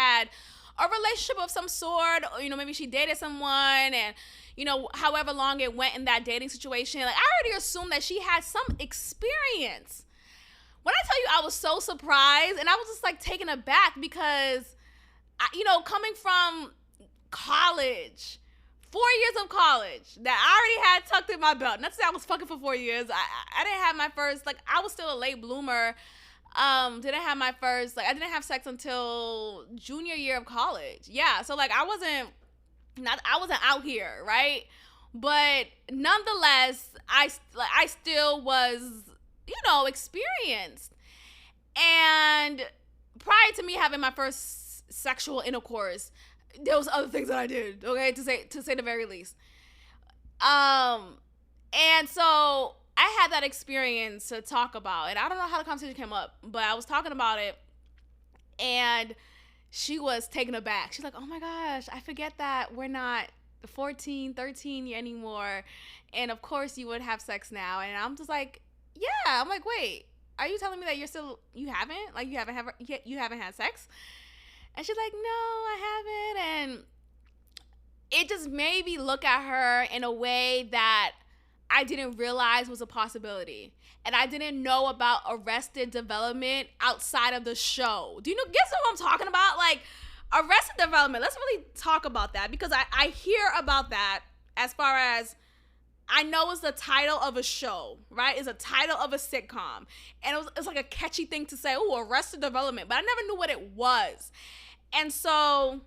a relationship of some sort, or, you know, maybe she dated someone, and, you know, however long it went in that dating situation. Like, I already assumed that she had some experience. When I tell you I was so surprised, and I was just, like, taken aback because, you know, coming from college, 4 years of college that I already had tucked in my belt. Not to say I was fucking for 4 years. I didn't have my first, like, I was still a late bloomer. I didn't have sex until junior year of college. Yeah, so, like, I wasn't out here, right? But nonetheless, I still was, you know, experienced. And prior to me having my first sexual intercourse, there was other things that I did, okay, to say the very least. And so I had that experience to talk about, and I don't know how the conversation came up, but I was talking about it, and she was taken aback. She's like, oh my gosh, I forget that we're not 14, 13 anymore, and of course you would have sex now. And I'm just like, yeah. I'm like, wait, are you telling me that you haven't had sex? And she's like, no, I haven't. And it just made me look at her in a way that I didn't realize was a possibility. And I didn't know about Arrested Development outside of the show. Do you know, guess what I'm talking about? Like, Arrested Development, let's really talk about that, because I hear about that as far as, I know it's the title of a show, right? It's a title of a sitcom. And it's like a catchy thing to say, oh, Arrested Development. But I never knew what it was. And so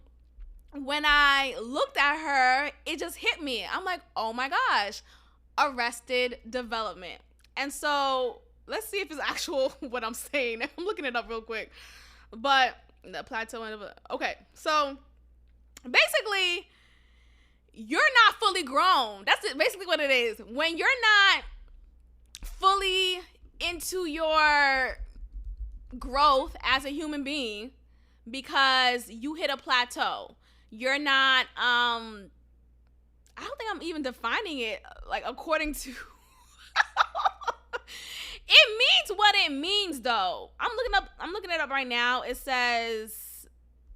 when I looked at her, it just hit me. I'm like, oh my gosh, Arrested Development. And so let's see if it's actual what I'm saying. I'm looking it up real quick. But the plateau. Okay, so basically, you're not fully grown. That's basically what it is. When you're not fully into your growth as a human being, because you hit a plateau. You're not, I don't think I'm even defining it, like, according to, it means what it means, though. I'm looking it up right now. It says,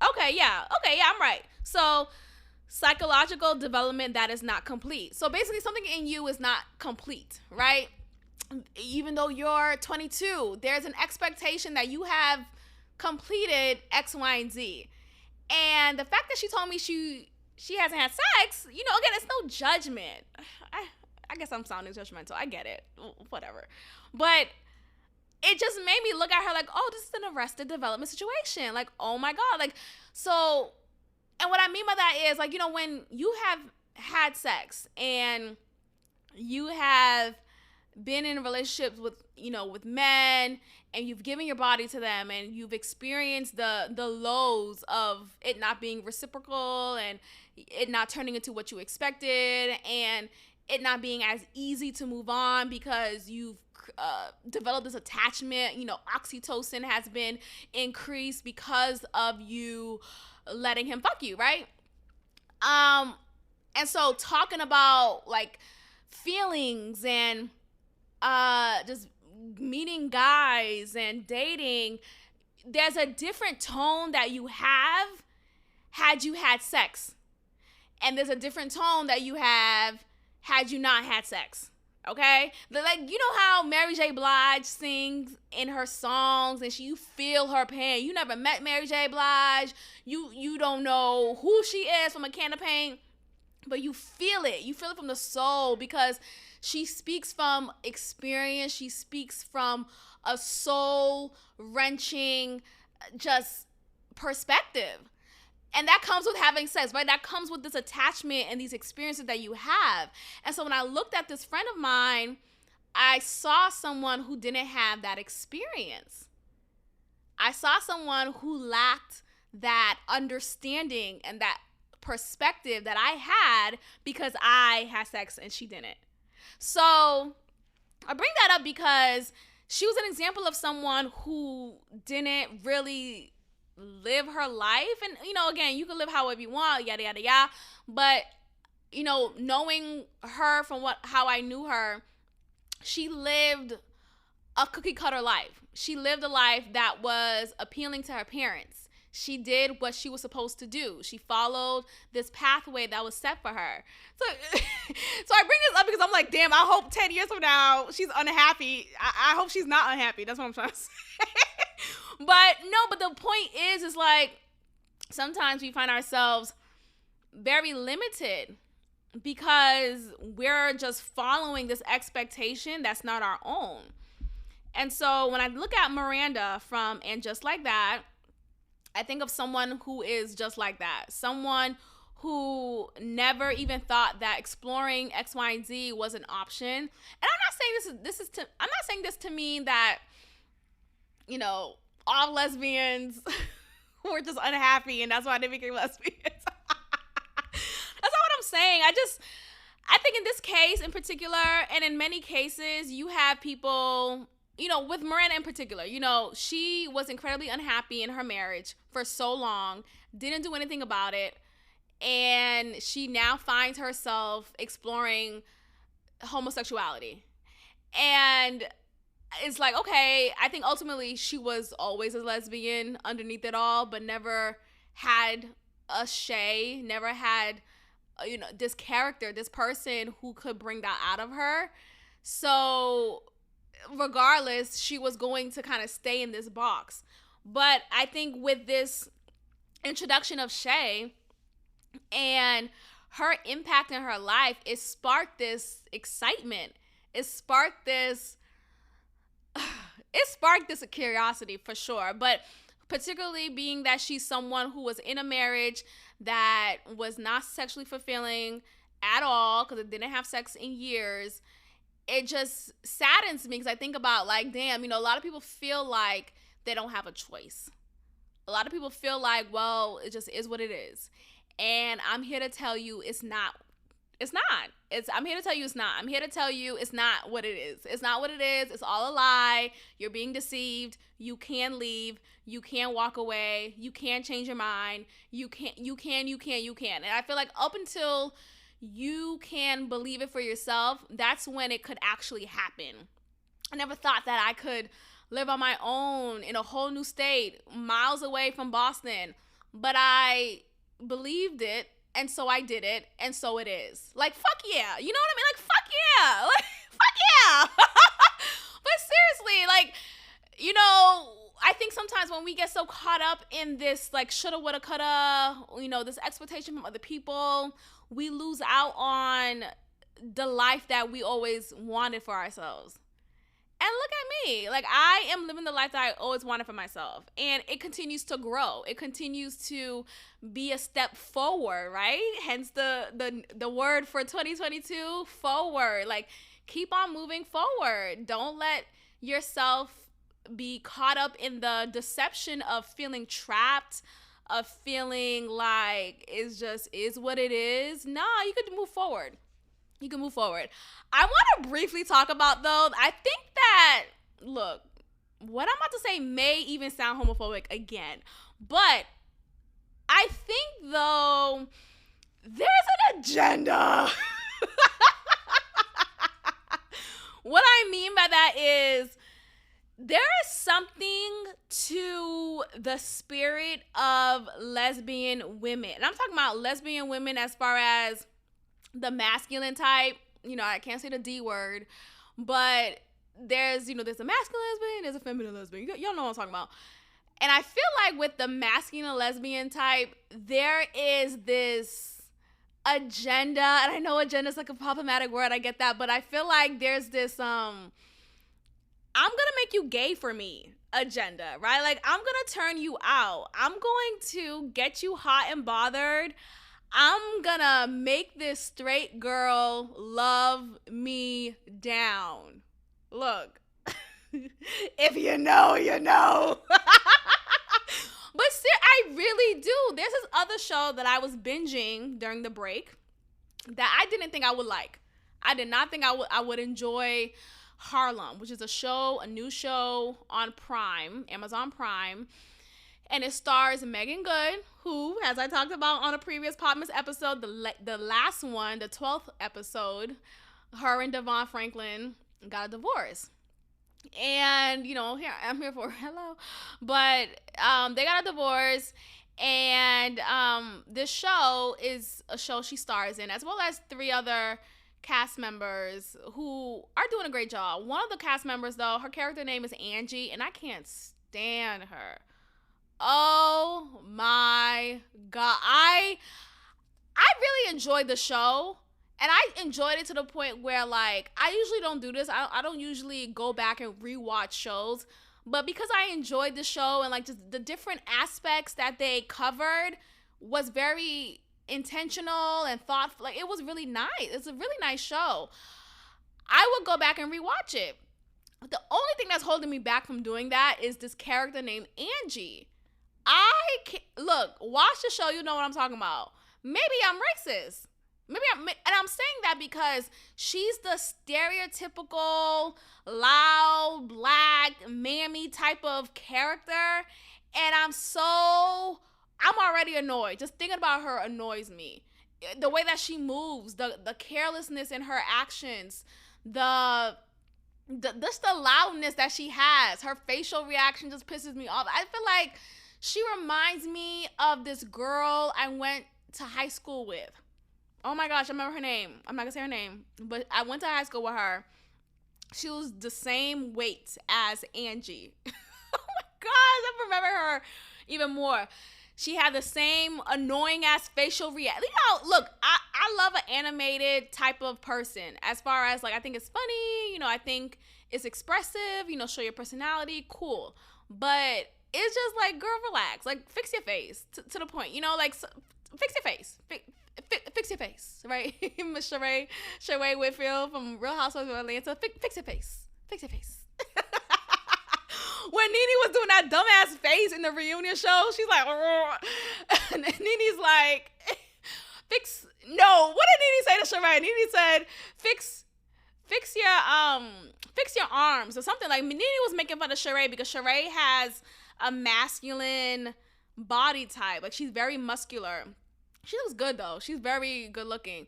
okay, I'm right. So, psychological development that is not complete. So basically something in you is not complete, right? even though you're 22, there's an expectation that you have completed X, Y, and Z. And the fact that she told me she hasn't had sex, again, it's no judgment. I guess I'm sounding judgmental. I get it. Whatever. But it just made me look at her like, oh, this is an arrested development situation. Like, oh my God. Like, so, and what I mean by that is, like, when you have had sex and you have been in relationships with, with men, and you've given your body to them, and you've experienced the lows of it not being reciprocal, and it not turning into what you expected, and it not being as easy to move on because you've developed this attachment. Oxytocin has been increased because of you letting him fuck you, right? And so talking about like feelings and just meeting guys and dating, there's a different tone that you have had you had sex, and there's a different tone that you have had you not had sex. Okay, like, how Mary J. Blige sings in her songs, and you feel her pain. You never met Mary J. Blige. You don't know who she is from a can of paint, but you feel it. You feel it from the soul, because she speaks from experience. She speaks from a soul-wrenching just perspective. And that comes with having sex, right? That comes with this attachment and these experiences that you have. And so when I looked at this friend of mine, I saw someone who didn't have that experience. I saw someone who lacked that understanding and that perspective that I had because I had sex and she didn't. So I bring that up because she was an example of someone who didn't really live her life. And, again, you can live however you want, yada, yada, yada. But, knowing her from how I knew her, she lived a cookie cutter life. She lived a life that was appealing to her parents. She did what she was supposed to do. She followed this pathway that was set for her. So I bring this up because I'm like, damn, I hope 10 years from now she's unhappy. I hope she's not unhappy. That's what I'm trying to say. But the point is like, sometimes we find ourselves very limited because we're just following this expectation that's not our own. And so when I look at Miranda from And Just Like That, I think of someone who is just like that. Someone who never even thought that exploring X, Y, and Z was an option. And I'm not saying this to mean that, all lesbians were just unhappy and that's why they became lesbians. That's not what I'm saying. I think in this case in particular, and in many cases, you have people, with Miranda in particular, she was incredibly unhappy in her marriage for so long, didn't do anything about it, and she now finds herself exploring homosexuality. And it's like, okay, I think ultimately she was always a lesbian underneath it all, but never had a Shay, never had, this character, this person who could bring that out of her. So regardless, she was going to kind of stay in this box. But I think with this introduction of Shay and her impact in her life, it sparked this excitement. It sparked this curiosity for sure. But particularly being that she's someone who was in a marriage that was not sexually fulfilling at all because it didn't have sex in years, it just saddens me because I think about like, damn, a lot of people feel like they don't have a choice. A lot of people feel like, well, it just is what it is. And I'm here to tell you it's not. I'm here to tell you it's not. I'm here to tell you it's not what it is. It's not what it is. It's all a lie. You're being deceived. You can leave. You can walk away. You can change your mind. You can. And I feel like up until you can believe it for yourself, that's when it could actually happen. I never thought that I could live on my own in a whole new state, miles away from Boston. But I believed it. And so I did it, and so it is. Like, fuck yeah. You know what I mean? Like, fuck yeah. Like, fuck yeah. seriously, like, I think sometimes when we get so caught up in this, like, shoulda, woulda, coulda, this expectation from other people, we lose out on the life that we always wanted for ourselves. And look at me. Like, I am living the life that I always wanted for myself. And it continues to grow. It continues to be a step forward, right? Hence the word for 2022, forward. Like, keep on moving forward. Don't let yourself be caught up in the deception of feeling trapped, of feeling like it's just is what it is. Nah, you could move forward. You can move forward. I want to briefly talk about, though, I think that, look, what I'm about to say may even sound homophobic again, but I think, though, there's an agenda. What I mean by that is there is something to the spirit of lesbian women. And I'm talking about lesbian women as far as the masculine type. I can't say the D word, but there's a masculine lesbian, there's a feminine lesbian. Y'all know what I'm talking about. And I feel like with the masculine lesbian type, there is this agenda, and I know agenda is like a problematic word, I get that, but I feel like there's this, I'm gonna make you gay for me agenda, right? Like, I'm gonna turn you out. I'm going to get you hot and bothered. I'm gonna make this straight girl love me down. Look, if you know, you know. But I really do. There's this other show that I was binging during the break that I didn't think I would like. I did not think I would enjoy Harlem, which is a new show on Prime, Amazon Prime. And it stars Megan Good, who, as I talked about on a previous Podmas episode, the last one, the 12th episode, her and Devon Franklin got a divorce. And, here I'm here for hello. But they got a divorce. And this show is a show she stars in, as well as 3 other cast members who are doing a great job. One of the cast members, though, her character name is Angie, and I can't stand her. Oh my God. I really enjoyed the show, and I enjoyed it to the point where, like, I usually don't do this. I don't usually go back and rewatch shows, but because I enjoyed the show and, like, just the different aspects that they covered was very intentional and thoughtful. Like, it was really nice. It's a really nice show. I would go back and rewatch it. The only thing that's holding me back from doing that is this character named Angie. Look, watch the show, you know what I'm talking about. Maybe I'm racist. And I'm saying that because she's the stereotypical loud, black, mammy type of character, and I'm already annoyed. Just thinking about her annoys me. The way that she moves, the carelessness in her actions, just the loudness that she has, her facial reaction just pisses me off. I feel like she reminds me of this girl I went to high school with. Oh my gosh, I remember her name. I'm not gonna say her name, but I went to high school with her. She was the same weight as Angie. Oh my gosh, I remember her even more. She had the same annoying ass facial reaction. Look, I love an animated type of person. As far as, like, I think it's funny, I think it's expressive, show your personality, cool. But it's just like, girl, relax. Like, fix your face to the point, like, fix your face. Fix your face, right? Miss Sheree Whitfield from Real Housewives of Atlanta. Fix your face. Fix your face. When Nene was doing that dumbass face in the reunion show, she's like, and Nene's like, what did Nene say to Sheree? Nene said, fix your arms or something. Like, Nene was making fun of Sheree because Sheree has a masculine body type. Like, she's very muscular. She looks good, though. She's very good looking.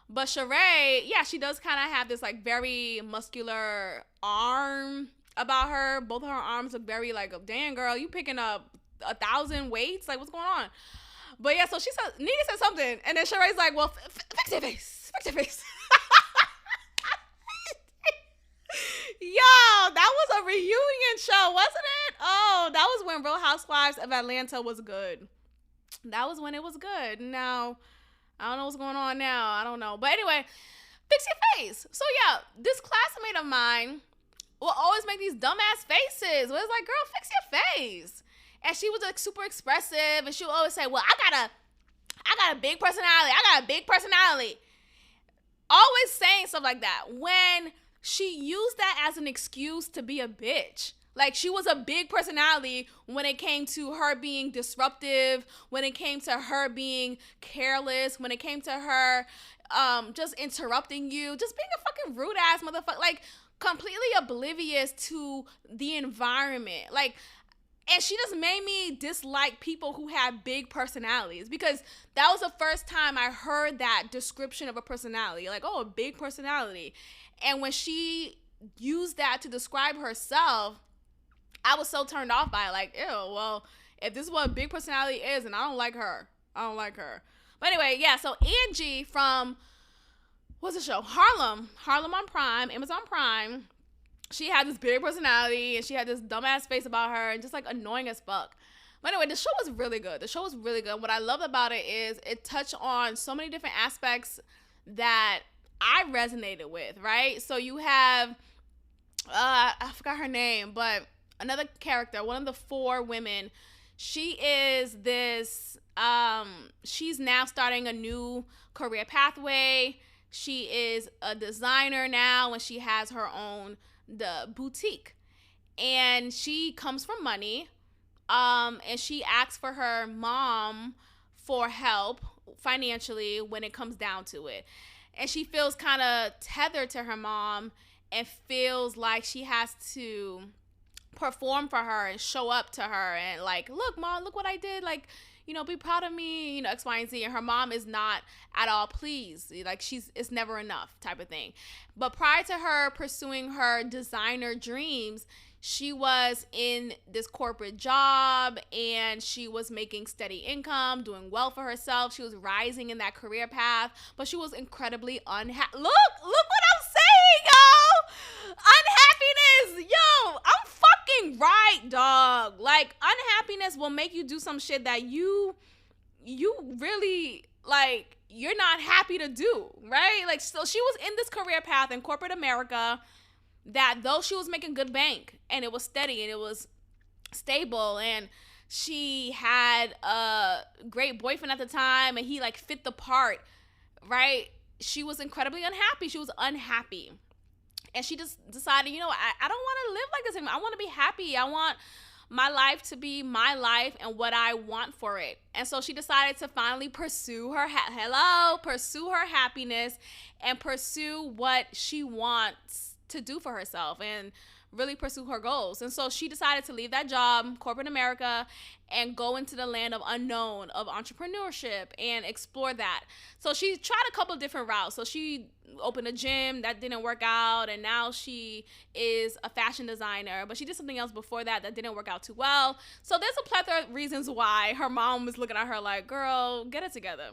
But Sheree, yeah, she does kind of have this, like, very muscular arm about her. Both of her arms look very, like, damn, girl, you picking up 1,000 weights? Like, what's going on? But, yeah, so Nene said something. And then Sheree's like, well, fix your face. Fix your face. Yo, that was a reunion show, wasn't it? Oh, that was when Real Housewives of Atlanta was good. That was when it was good. Now, I don't know what's going on now. I don't know. But anyway, fix your face. So yeah, this classmate of mine will always make these dumbass faces. Where it's like, girl, fix your face. And she was like super expressive, and she would always say, well, I got a big personality. I got a big personality. Always saying stuff like that. When she used that as an excuse to be a bitch. Like, she was a big personality when it came to her being disruptive, when it came to her being careless, when it came to her just interrupting you, just being a fucking rude ass motherfucker, like completely oblivious to the environment. Like, and she just made me dislike people who have big personalities, because that was the first time I heard that description of a personality. Like, oh, a big personality. And when she used that to describe herself, I was so turned off by it. Like, ew, well, if this is what a big personality is, and I don't like her. I don't like her. But anyway, yeah, so Angie from, what's the show? Harlem on Prime, Amazon Prime. She had this big personality, and she had this dumbass face about her, and just like annoying as fuck. But anyway, the show was really good. What I love about it is it touched on so many different aspects that I resonated with, right? So you have, I forgot her name, but another character, one of the 4 women, she is this, she's now starting a new career pathway. She is a designer now, and she has her own boutique, and she comes from money, and she asks for her mom for help financially when it comes down to it, and she feels kind of tethered to her mom and feels like she has to perform for her and show up to her and like, look, mom, look what I did, like, you know, be proud of me, you know, X, Y, and Z. And her mom is not at all pleased. Like, it's never enough type of thing. But prior to her pursuing her designer dreams, she was in this corporate job, and she was making steady income, doing well for herself. She was rising in that career path, but she was incredibly unhappy. Look what I'm saying, yo! Unhappiness, yo! I'm fucking right, dog. Like, unhappiness will make you do some shit that you really, like, you're not happy to do, right? Like, so she was in this career path in corporate America that, though she was making good bank, and it was steady, and it was stable, and she had a great boyfriend at the time, and he, like, fit the part, right? She was incredibly unhappy. She was unhappy. And she just decided, you know, I don't want to live like this anymore. I want to be happy. I want my life to be my life and what I want for it. And so she decided to finally pursue her pursue her happiness and pursue what she wants to do for herself and really pursue her goals. And so she decided to leave that job, corporate America, and go into the land of unknown, of entrepreneurship, and explore that. So she tried a couple of different routes. So she opened a gym, that didn't work out, and now she is a fashion designer, but she did something else before that didn't work out too well. So there's a plethora of reasons why her mom was looking at her like, girl, get it together.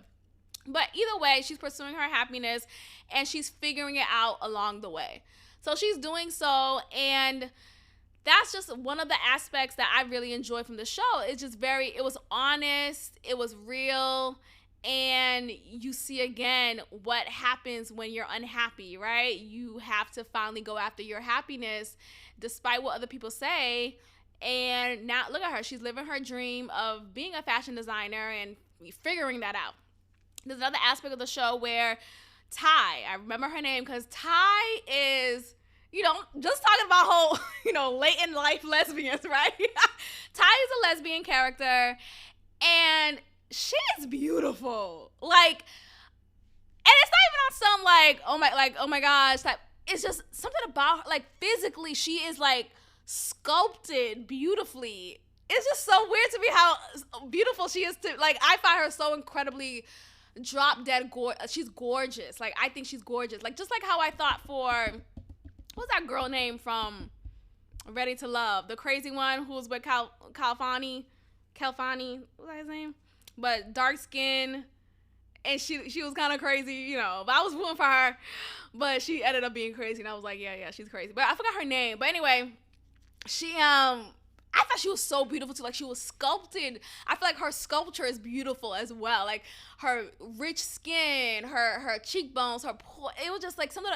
But either way, she's pursuing her happiness, and she's figuring it out along the way. So she's doing so, and that's just one of the aspects that I really enjoyed from the show. It's just it was honest, it was real, and you see again what happens when you're unhappy, right? You have to finally go after your happiness despite what other people say. And now look at her. She's living her dream of being a fashion designer and figuring that out. There's another aspect of the show where Ty, I remember her name because Ty is, you know, just talking about whole, you know, late in life lesbians, right? Ty is a lesbian character, and she is beautiful. Like, and it's not even on some oh my gosh, type. It's just something about her, like, physically, she is like sculpted beautifully. It's just so weird to me how beautiful she is. I find her so incredibly drop dead gorgeous. She's gorgeous. Like, I think she's gorgeous. Like, just like how I thought for, what's that girl name from Ready to Love? The crazy one who was with Calfani. What's that his name? But dark skin. and she was kind of crazy, you know. But I was rooting for her, but she ended up being crazy, and I was like, yeah, she's crazy. But I forgot her name. But anyway, she I thought she was so beautiful too. Like, she was sculpted. I feel like her sculpture is beautiful as well. Like, her rich skin, her cheekbones, it was just like some of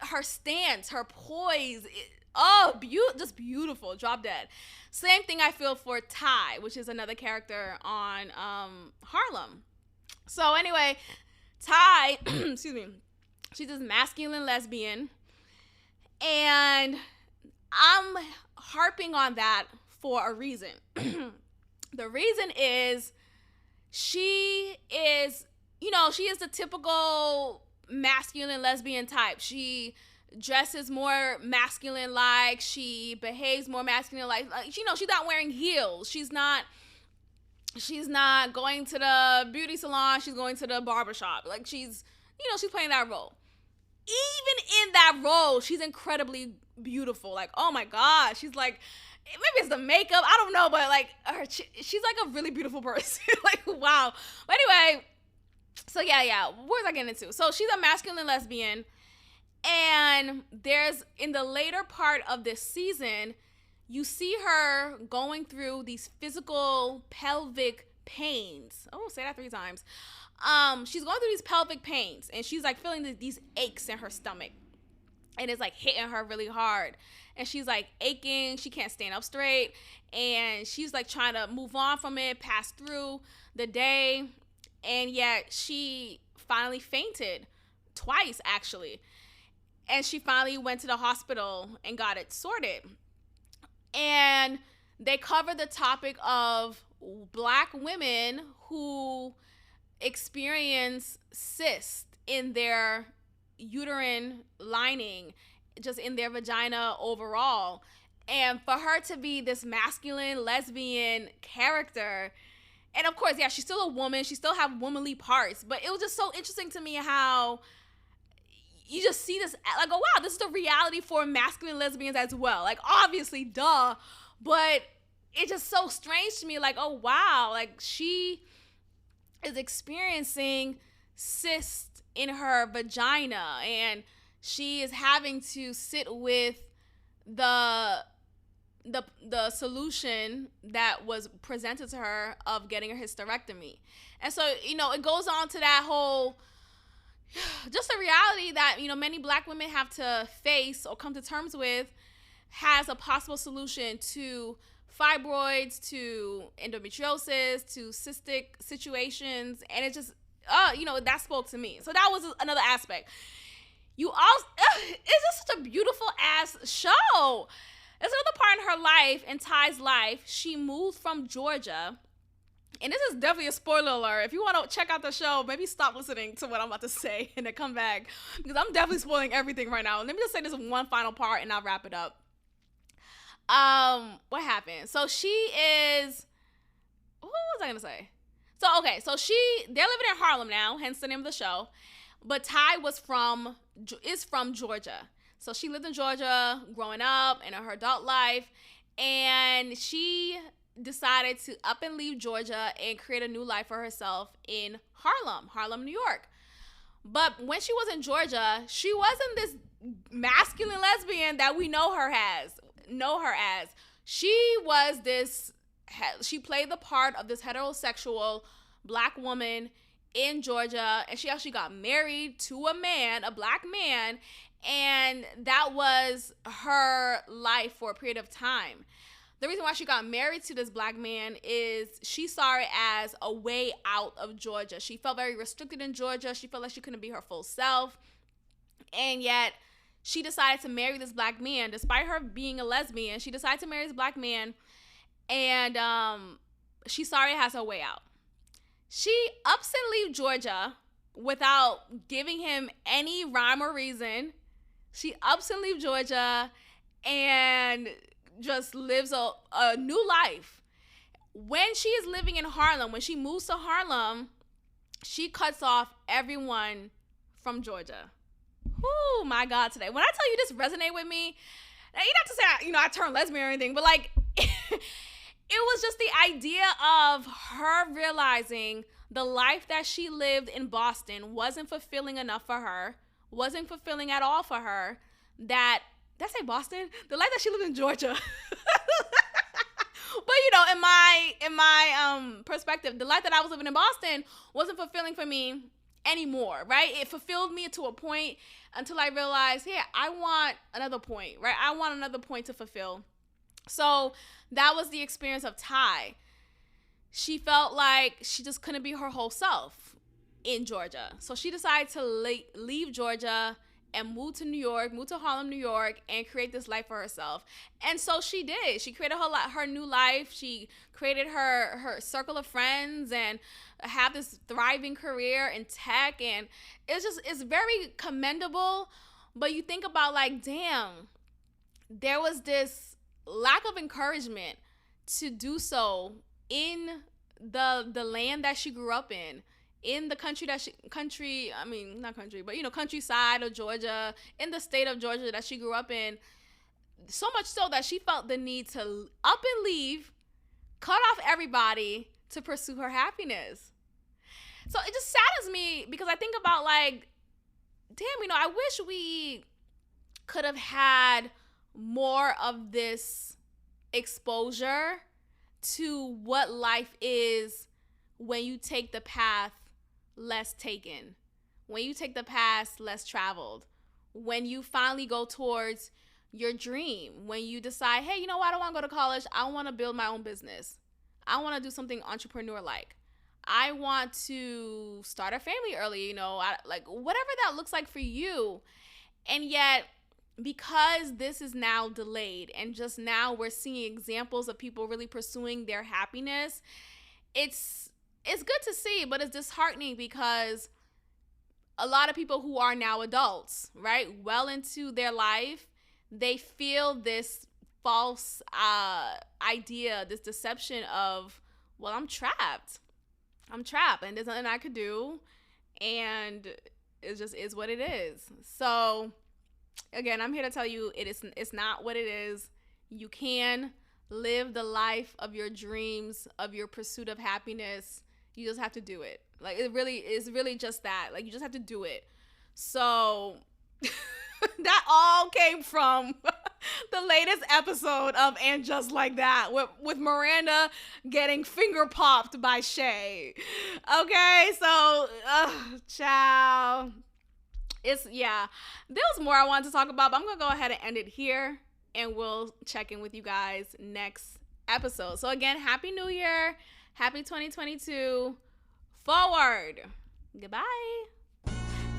her stance, her poise. Just beautiful. Drop dead. Same thing I feel for Ty, which is another character on Harlem. So anyway, Ty, excuse me, she's this masculine lesbian, and I'm harping on that for a reason. The reason is she is the typical masculine lesbian type. She dresses more masculine like, she behaves more masculine like she's not wearing heels. She's not going to the beauty salon. She's going to the barbershop. Like, she's playing that role. Even in that role, she's incredibly beautiful. Like, oh my God, she's like, maybe it's the makeup, I don't know, but like she's like a really beautiful person. Like, wow. But anyway, so yeah, what was I getting into? So she's a masculine lesbian, and there's, in the later part of this season, you see her going through these physical pelvic pains. Oh, say that 3 times. She's going through these pelvic pains, and she's like feeling these aches in her stomach, and it's like hitting her really hard, and she's like aching. She can't stand up straight, and she's like trying to move on from it, pass through the day, and yet she finally fainted twice, actually, and she finally went to the hospital and got it sorted. And they covered the topic of Black women who experience cysts in their uterine lining, just in their vagina overall. And for her to be this masculine lesbian character, and of course, yeah, she's still a woman, she still have womanly parts, but it was just so interesting to me how you just see this, like, oh wow, this is the reality for masculine lesbians as well. Like, obviously, duh, but it's just so strange to me, like, oh wow, like, she is experiencing cysts in her vagina, and she is having to sit with the solution that was presented to her of getting a hysterectomy. And so, it goes on to that whole, just a reality that, many Black women have to face or come to terms with, has a possible solution to fibroids, to endometriosis, to cystic situations. And it just, that spoke to me. So that was another aspect. It's just such a beautiful ass show. There's another part in her life, in Ty's life. She moved from Georgia. And this is definitely a spoiler alert. If you want to check out the show, maybe stop listening to what I'm about to say and then come back, because I'm definitely spoiling everything right now. Let me just say this one final part and I'll wrap it up. What happened? So she is, what was I going to say? So, okay, so they're living in Harlem now, hence the name of the show. But Ty is from Georgia. So she lived in Georgia growing up and in her adult life. And she decided to up and leave Georgia and create a new life for herself in Harlem, New York. But when she was in Georgia, she wasn't this masculine lesbian that we know her as. She was this, she played the part of this heterosexual Black woman in Georgia, and she actually got married to a Black man, and that was her life for a period of time. The reason why she got married to this Black man is she saw it as a way out of Georgia. She felt very restricted in Georgia. She felt like she couldn't be her full self. And yet she decided to marry this Black man. Despite her being a lesbian, she decided to marry this Black man. And she saw it as her way out. She ups and leaves Georgia without giving him any rhyme or reason. She ups and leaves Georgia and just lives a new life. When she is living in Harlem, when she moves to Harlem, she cuts off everyone from Georgia. Oh my God, today. When I tell you this resonate with me, now you don't have to say, I turn lesbian or anything, but like, it was just the idea of her realizing the life that she lived in Boston wasn't fulfilling enough for her, wasn't fulfilling at all for her. Did I say Boston? The life that she lived in Georgia. But in my perspective, the life that I was living in Boston wasn't fulfilling for me anymore, right? It fulfilled me to a point until I realized, yeah, I want another point, right? I want another point to fulfill. So that was the experience of Ty. She felt like she just couldn't be her whole self in Georgia. So she decided to leave Georgia and move to New York, move to Harlem, New York, and create this life for herself. And so she did. She created her new life. She created her circle of friends and have this thriving career in tech. And it's very commendable. But you think about like, damn, there was this lack of encouragement to do so in the land that she grew up in the countryside of Georgia, in the state of Georgia that she grew up in, so much so that she felt the need to up and leave, cut off everybody to pursue her happiness. So it just saddens me because I think about like, damn, I wish we could have had more of this exposure to what life is when you take the path less taken, when you take the path less traveled, when you finally go towards your dream, when you decide, hey, you know what, I don't want to go to college, I want to build my own business, I want to do something entrepreneur-like, I want to start a family early, like whatever that looks like for you. And yet, because this is now delayed and just now we're seeing examples of people really pursuing their happiness, it's good to see, but it's disheartening because a lot of people who are now adults, right, well into their life, they feel this false idea, this deception of, well, I'm trapped and there's nothing I could do, and it just is what it is. So again, I'm here to tell you it's not what it is. You can live the life of your dreams, of your pursuit of happiness. You just have to do it. Like, it really is really just that. Like, you just have to do it. So that all came from the latest episode of And Just Like That with Miranda getting finger popped by Shay. Okay, so ciao. There was more I wanted to talk about, but I'm gonna go ahead and end it here, and we'll check in with you guys next episode. So again, Happy New Year, Happy 2022, forward. Goodbye.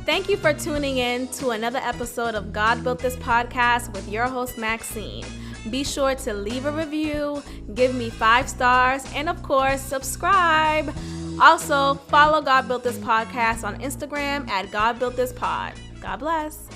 Thank you for tuning in to another episode of God Built This Podcast with your host, Maxine. Be sure to leave a review, give me 5 stars, and of course, subscribe. Also, follow God Built This Podcast on Instagram at God Built This Pod. God bless.